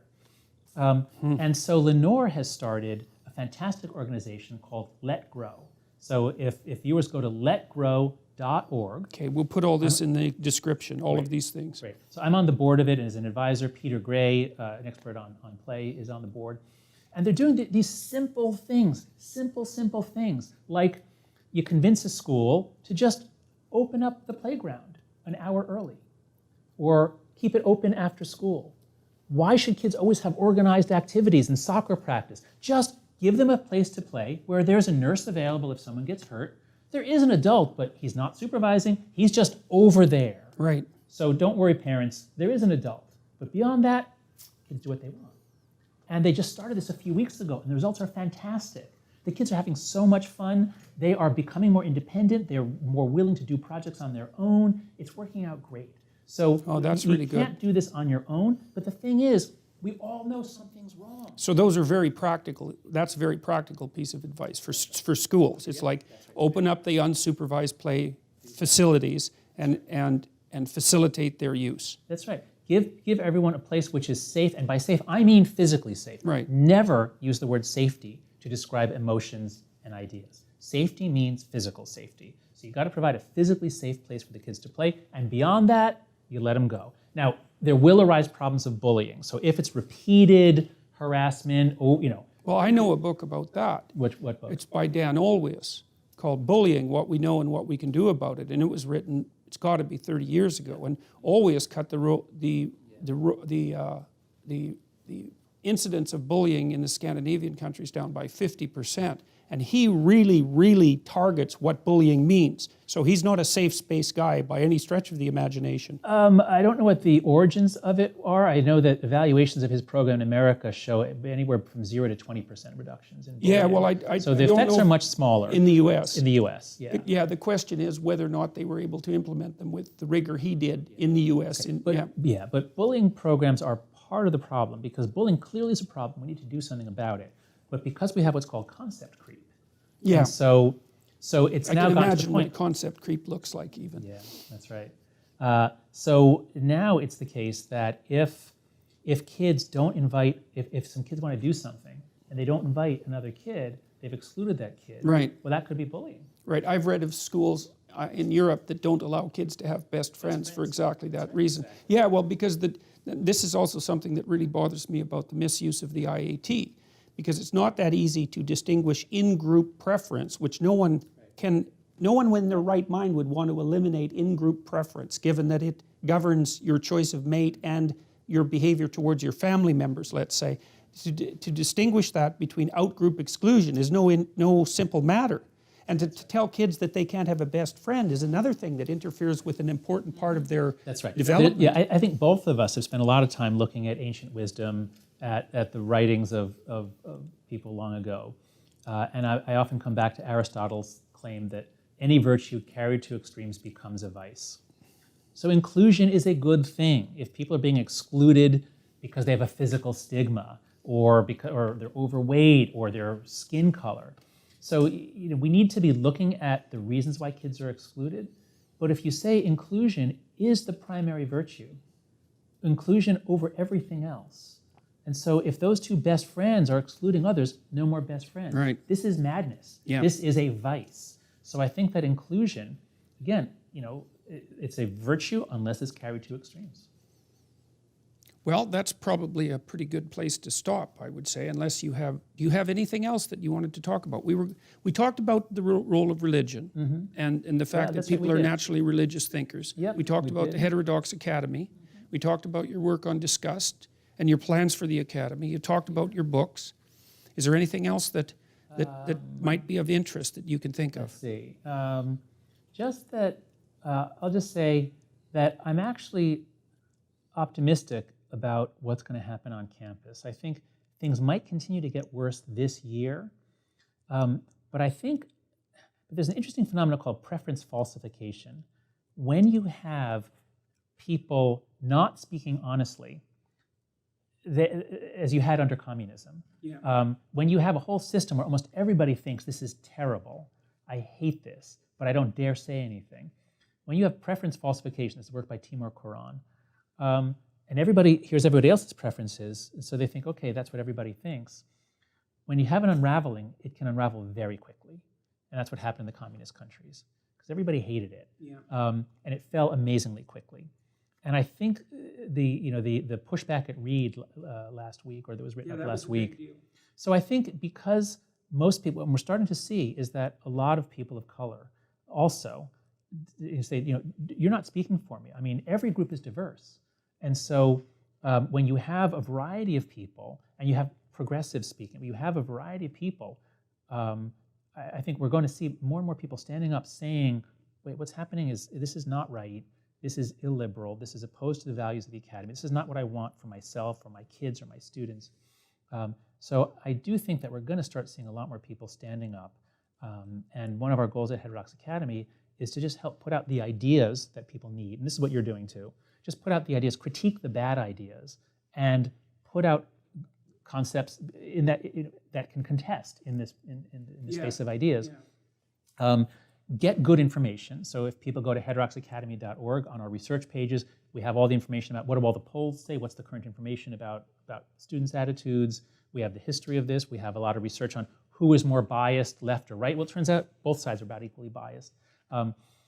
And so Lenore has started a fantastic organization called Let Grow. So if viewers go to letgrow.org. Okay, we'll put all this in the description, all of these things. Great. So I'm on the board of it as an advisor. Peter Gray, an expert on play, is on the board. And they're doing these simple things, simple things, like you convince a school to just open up the playground an hour early or keep it open after school. Why should kids always have organized activities and soccer practice? Just give them a place to play where there's a nurse available if someone gets hurt. There is an adult, but he's not supervising. He's just over there. Right. So don't worry, parents. There is an adult. But beyond that, kids do what they want. And they just started this a few weeks ago, and the results are fantastic. The kids are having so much fun. They are becoming more independent. They're more willing to do projects on their own. It's working out great. So that's you really good. can't do this on your own. But the thing is, we all know something's wrong. So those are very practical. That's a very practical piece of advice for schools. It's like open up the unsupervised play facilities and facilitate their use. That's right. Give everyone a place which is safe, and by safe, I mean physically safe. Right. Never use the word safety to describe emotions and ideas. Safety means physical safety. So you've got to provide a physically safe place for the kids to play, and beyond that, you let them go. Now, there will arise problems of bullying. So if it's repeated harassment, Well, I know a book about that. What book? It's by Dan Olweus, called Bullying, What We Know and What We Can Do About It. And it was written, it's got to be 30 years ago. And Olweus cut the incidence of bullying in the Scandinavian countries down by 50%. And he really targets what bullying means. So he's not a safe space guy by any stretch of the imagination. I don't know what the origins of it are. I know that evaluations of his program in America show anywhere from 0 to 20% reductions in bullying. Yeah, well, so the don't effects know are much smaller in the U.S. In the U.S., yeah. Yeah, the question is whether or not they were able to implement them with the rigor he did in the U.S. Okay. But bullying programs are part of the problem because bullying clearly is a problem. We need to do something about it. But because we have what's called concept creep. Yeah. And so it's I now can gotten to the imagine point. what concept creep looks like even. Yeah, that's right. So now it's the case that if if kids don't invite, if some kids want to do something and they don't invite another kid, they've excluded that kid. Right. Well, that could be bullying. Right. I've read of schools in Europe that don't allow kids to have best friends for exactly that reason. Yeah, well, because this is also something that really bothers me about the misuse of the IAT, because it's not that easy to distinguish in-group preference, which no one in their right mind would want to eliminate in-group preference, given that it governs your choice of mate and your behavior towards your family members, let's say. To distinguish that between out-group exclusion is no simple matter. And to tell kids that they can't have a best friend is another thing that interferes with an important part of their development. Yeah, I think both of us have spent a lot of time looking at ancient wisdom, at the writings of people long ago. And I often come back to Aristotle's claim that any virtue carried to extremes becomes a vice. So inclusion is a good thing. If people are being excluded because they have a physical stigma, or they're overweight, or their skin color. So we need to be looking at the reasons why kids are excluded. But if you say inclusion is the primary virtue, inclusion over everything else. And so if those two best friends are excluding others, no more best friends. Right. This is madness. Yeah. This is a vice. So I think that inclusion, again, it's a virtue unless it's carried to extremes. Well, that's probably a pretty good place to stop, I would say, unless do you have anything else that you wanted to talk about? We talked about the role of religion and the fact that people are naturally religious thinkers. Yep, we talked about the Heterodox Academy. We talked about your work on Disgust and your plans for the Academy. You talked about your books. Is there anything else that might be of interest that you can think of? Let's see. Just that, I'll just say that I'm actually optimistic about what's going to happen on campus. I think things might continue to get worse this year, but I think there's an interesting phenomenon called preference falsification. When you have people not speaking honestly, as you had under communism, when you have a whole system where almost everybody thinks this is terrible, I hate this, but I don't dare say anything. When you have preference falsification, this is work by Timur Kuran, and everybody hears everybody else's preferences, so they think, okay, that's what everybody thinks. When you have an unraveling, it can unravel very quickly. And that's what happened in the communist countries, because everybody hated it. And it fell amazingly quickly. And I think the pushback at Reed last week, or that was written up last week. So I think because most people, what we're starting to see is that a lot of people of color also say, you're not speaking for me. I mean, every group is diverse. And so when you have a variety of people, and you have progressive speaking, but you have a variety of people, I think we're going to see more and more people standing up saying, wait, what's happening is this is not right, this is illiberal, this is opposed to the values of the Academy, this is not what I want for myself, or my kids, or my students. So I do think that we're going to start seeing a lot more people standing up. And one of our goals at Heterodox Academy is to just help put out the ideas that people need. And this is what you're doing too. Just put out the ideas, critique the bad ideas, and put out concepts that can contest in the space of ideas. Get good information. So if people go to heterodoxacademy.org, on our research pages, we have all the information about what do all the polls say, what's the current information about students' attitudes. We have the history of this. We have a lot of research on who is more biased, left or right. Well, it turns out both sides are about equally biased.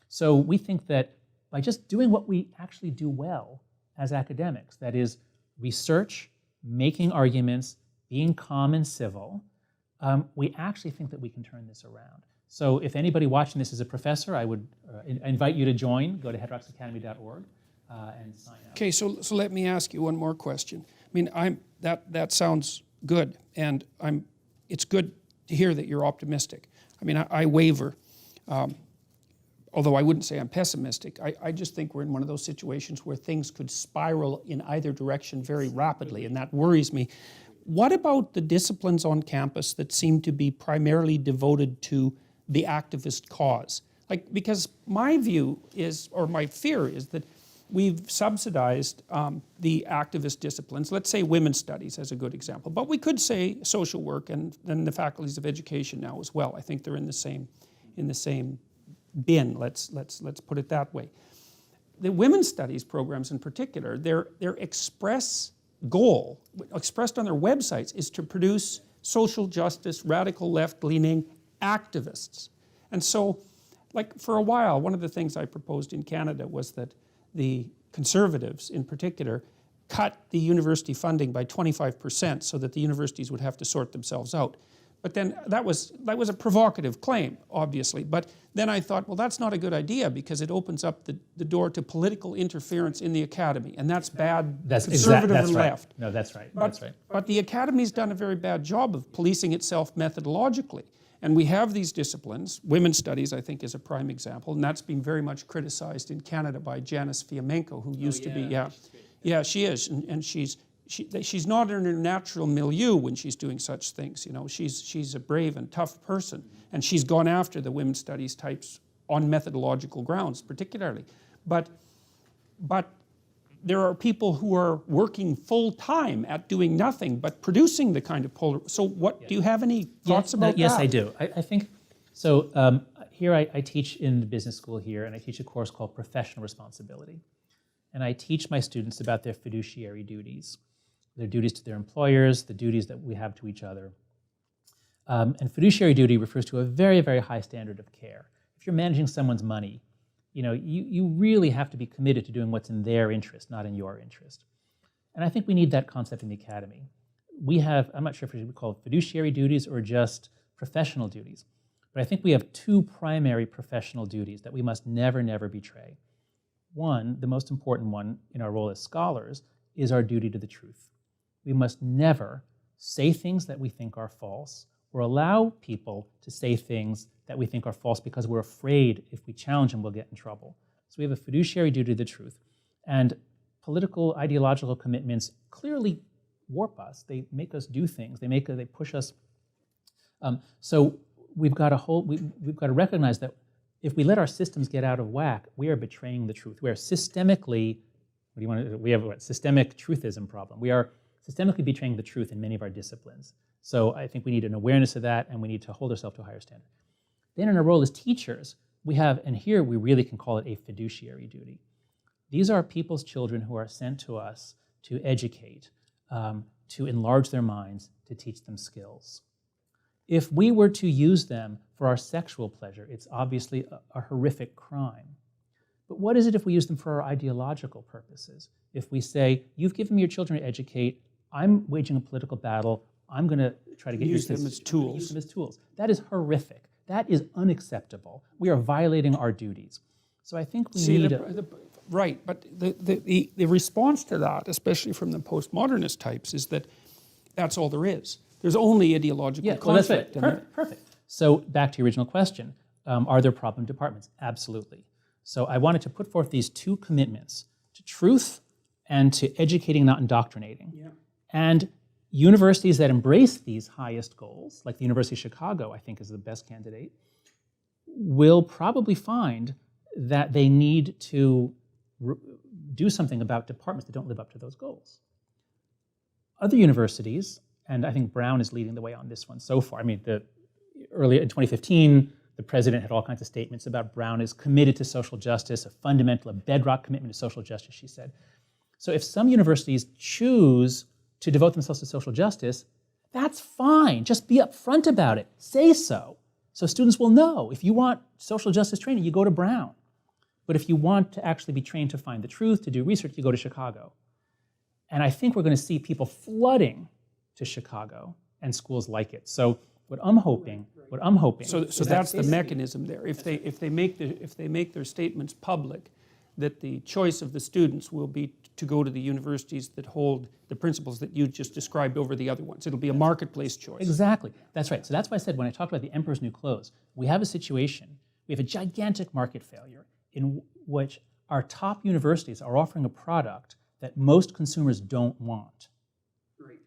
So we think that by just doing what we actually do well as academics, that is research, making arguments, being calm and civil, we actually think that we can turn this around. So if anybody watching this is a professor, I would invite you to join. Go to heterodoxacademy.org and sign up. Okay, so let me ask you one more question. I mean, that sounds good, and it's good to hear that you're optimistic. I mean, I waver. Although I wouldn't say I'm pessimistic, I just think we're in one of those situations where things could spiral in either direction very rapidly, and that worries me. What about the disciplines on campus that seem to be primarily devoted to the activist cause? Because my view is, or my fear is, that we've subsidized the activist disciplines. Let's say women's studies as a good example, but we could say social work and then the faculties of education now as well. I think they're in the same bin. Let's put it that way. The women's studies programs in particular, they're express goal, expressed on their websites, is to produce social justice, radical left-leaning activists. And so, like for a while, one of the things I proposed in Canada was that the Conservatives in particular cut the university funding by 25% so that the universities would have to sort themselves out. But then that was a provocative claim, obviously. But then I thought, well, that's not a good idea because it opens up the door to political interference in the academy, and that's bad. That's conservative and right. left. No, that's right. But, but the academy's done a very bad job of policing itself methodologically. And we have these disciplines. Women's studies, I think, is a prime example, and that's been very much criticized in Canada by Janice Fiamenko, who used to be, yeah, she is, and she's not in her natural milieu when she's doing such things. You know, she's a brave and tough person, and she's gone after the women's studies types on methodological grounds, particularly. But there are people who are working full time at doing nothing but producing the kind of polar. So, what do you have any thoughts about that? Yes, I do. I think so. Here I teach in the business school here, and I teach a course called Professional Responsibility. And I teach my students about their fiduciary duties, their duties to their employers, the duties that we have to each other. And fiduciary duty refers to a very, very high standard of care. If you're managing someone's money, you know, you really have to be committed to doing what's in their interest, not in your interest. And I think we need that concept in the academy. We have, I'm not sure if we should call it fiduciary duties or just professional duties, but I think we have two primary professional duties that we must never, never betray. One, the most important one in our role as scholars, is our duty to the truth. We must never say things that we think are false or allow people to say things that we think are false because we're afraid if we challenge them we'll get in trouble. So we have a fiduciary duty to the truth. And political, ideological commitments clearly warp us. They make us do things. They push us. So we've got to recognize that if we let our systems get out of whack, we are betraying the truth. We are systemically, we have a systemic truthism problem. We are systemically betraying the truth in many of our disciplines. So I think we need an awareness of that, and we need to hold ourselves to a higher standard. Then in our role as teachers, we have, and here we really can call it a fiduciary duty. These are people's children who are sent to us to educate, to enlarge their minds, to teach them skills. If we were to use them for our sexual pleasure, it's obviously a horrific crime. But what is it if we use them for our ideological purposes? If we say, you've given me your children to educate, I'm waging a political battle, I'm going to try to get use them as tools. Use them as tools. That is horrific. That is unacceptable. We are violating our duties. So I think we need right, but the response to that, especially from the postmodernist types, is that that's all there is. There's only ideological conflict. Well, that's right. Perfect. So back to your original question, are there problem departments? Absolutely. So I wanted to put forth these two commitments, to truth and to educating, not indoctrinating. Yeah. And universities that embrace these highest goals, like the University of Chicago, I think is the best candidate, will probably find that they need to do something about departments that don't live up to those goals. Other universities, and I think Brown is leading the way on this one so far. I mean, earlier in 2015, the president had all kinds of statements about Brown is committed to social justice, a bedrock commitment to social justice, she said. So if some universities choose to devote themselves to social justice, that's fine. Just be upfront about it. Say so. So students will know. If you want social justice training, you go to Brown. But if you want to actually be trained to find the truth, to do research, you go to Chicago. And I think we're going to see people flooding to Chicago and schools like it. So what I'm hoping. So that's the mechanism there. If they make their statements public, that the choice of the students will be to go to the universities that hold the principles that you just described over the other ones. It'll be a marketplace choice. Exactly. That's right. So that's why I said when I talked about the emperor's new clothes, we have a situation, we have a gigantic market failure in which our top universities are offering a product that most consumers don't want. Right.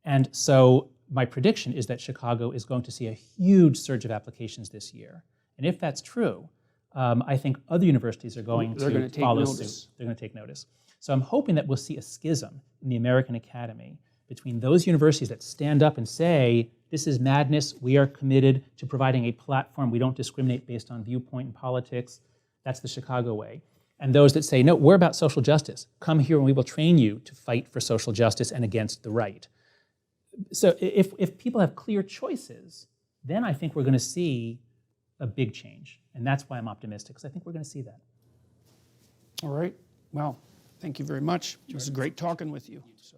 And so my prediction is that Chicago is going to see a huge surge of applications this year. And if that's true, I think other universities are going to follow suit. They're going to take notice. So I'm hoping that we'll see a schism in the American academy between those universities that stand up and say, this is madness, we are committed to providing a platform, we don't discriminate based on viewpoint and politics, that's the Chicago way. and those that say, no, we're about social justice. Come here and we will train you to fight for social justice and against the right. So if people have clear choices, then I think we're going to see a big change. And that's why I'm optimistic, because I think we're going to see that. All right. Well, thank you very much. It was great talking with you. So.